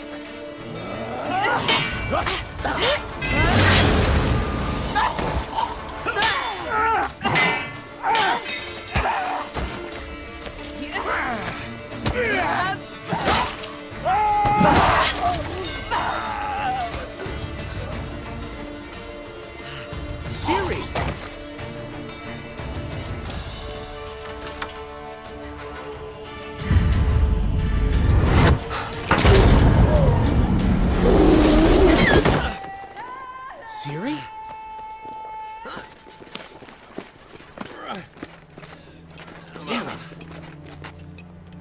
U: Ciri! Ciri? Damn it!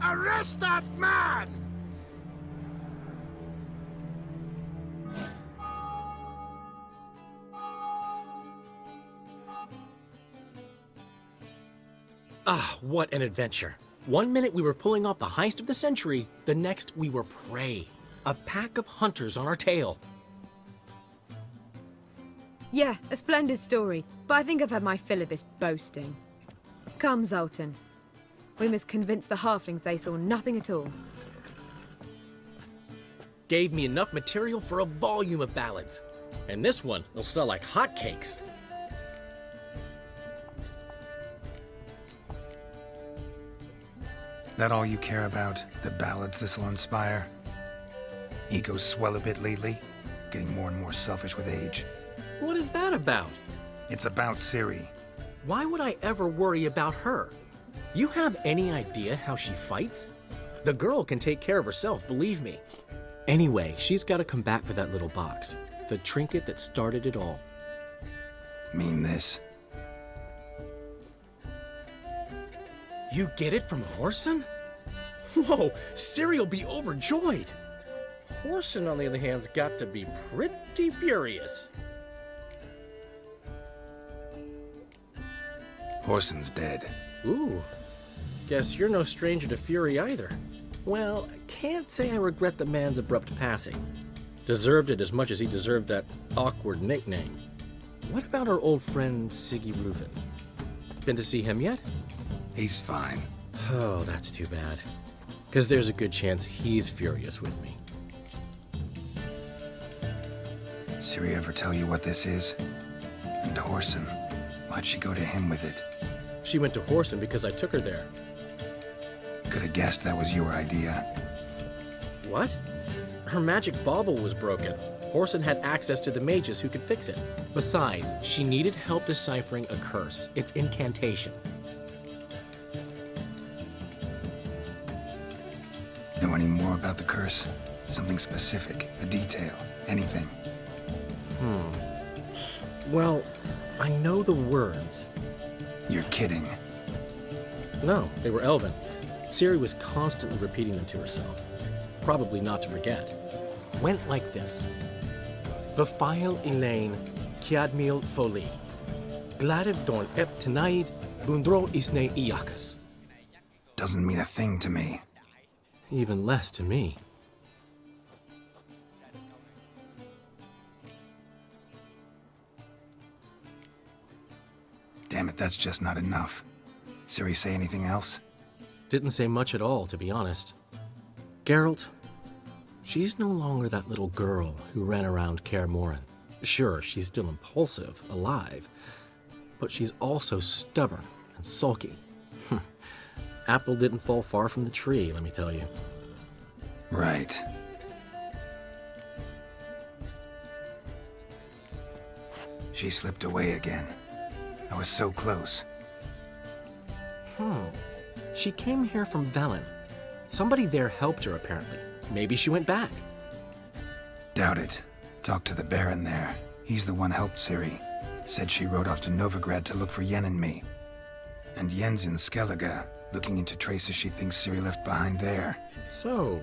J: Arrest that man!
U: Ah, what an adventure. One minute we were pulling off the heist of the century, the next we were prey. A pack of hunters on our tail.
O: Yeah, a splendid story, but I think I've had my fill of this boasting. Come, Zoltan. We must convince the halflings they saw nothing at all.
U: Gave me enough material for a volume of ballads. And this one will sell like hotcakes.
H: That all you care about? The ballads this'll inspire? Ego swell a bit lately? Getting more and more selfish with age.
U: What is that about?
H: It's about Ciri.
U: Why would I ever worry about her? You have any idea how she fights? The girl can take care of herself, believe me. Anyway, she's got to come back for that little box. The trinket that started it all.
H: Mean this?
U: You get it from Whoreson? Whoa, Ciri'll be overjoyed. Whoreson, on the other hand, has got to be pretty furious.
H: Whoreson's dead.
U: Ooh, guess you're no stranger to fury either. Well, I can't say I regret the man's abrupt passing. Deserved it as much as he deserved that awkward nickname. What about our old friend Siggy Reuven? Been to see him yet?
H: He's fine.
U: Oh, that's too bad. Because there's a good chance he's furious with me.
H: Ciri ever tell you what this is? And Whoreson, why'd she go to him with it?
U: She went to Whoreson because I took her there.
H: Could have guessed that was your idea.
U: What? Her magic bauble was broken. Whoreson had access to the mages who could fix it. Besides, she needed help deciphering a curse. It's incantation.
H: Know any more about the curse? Something specific, a detail, anything?
U: Well, I know the words.
H: You're kidding.
U: No, they were Elven. Ciri was constantly repeating them to herself. Probably not to forget. Went like this. Vafile Elaine, Kiadmil Foli. Gladev Dorn Ep Tenaid, Bundro Isne Iakas.
H: Doesn't mean a thing to me.
U: Even less to me.
H: Damn it, that's just not enough. Ciri say anything else?
U: Didn't say much at all, to be honest. Geralt, she's no longer that little girl who ran around Kaer Morhen. Sure, she's still impulsive, alive, but she's also stubborn and sulky. Apple didn't fall far from the tree, let me tell you.
H: Right. She slipped away again. I was so close.
U: She came here from Velen. Somebody there helped her, apparently. Maybe she went back.
H: Doubt it. Talked to the Baron there. He's the one helped Ciri. Said she rode off to Novigrad to look for Yen and me. And Yen's in Skellige, looking into traces she thinks Ciri left behind there.
U: So,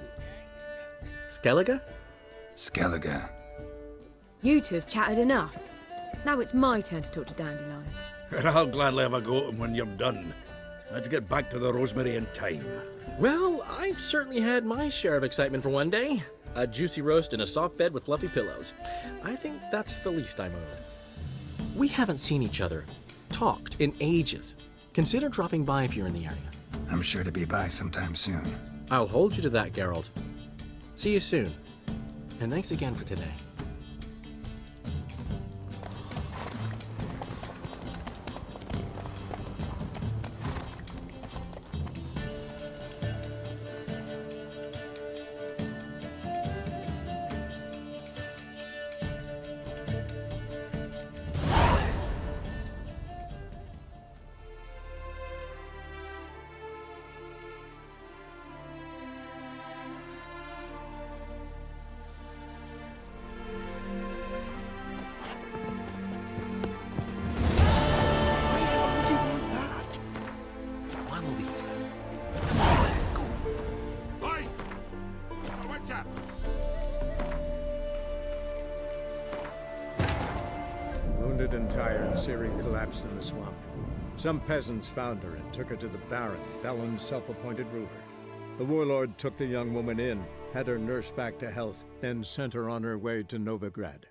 U: Skellige?
H: Skellige.
O: You two have chatted enough. Now it's my turn to talk to Dandelion.
L: And I'll gladly have a go at him when you're done. Let's get back to the Rosemary in time.
U: Well, I've certainly had my share of excitement for one day. A juicy roast in a soft bed with fluffy pillows. I think that's the least I'm owed. We haven't seen each other, talked in ages. Consider dropping by if you're in the area.
H: I'm sure to be by sometime soon.
U: I'll hold you to that, Geralt. See you soon. And thanks again for today.
D: Wounded and tired, Ciri collapsed in the swamp. Some peasants found her and took her to the Baron, Velen's self-appointed ruler. The warlord took the young woman in, had her nursed back to health, then sent her on her way to Novigrad.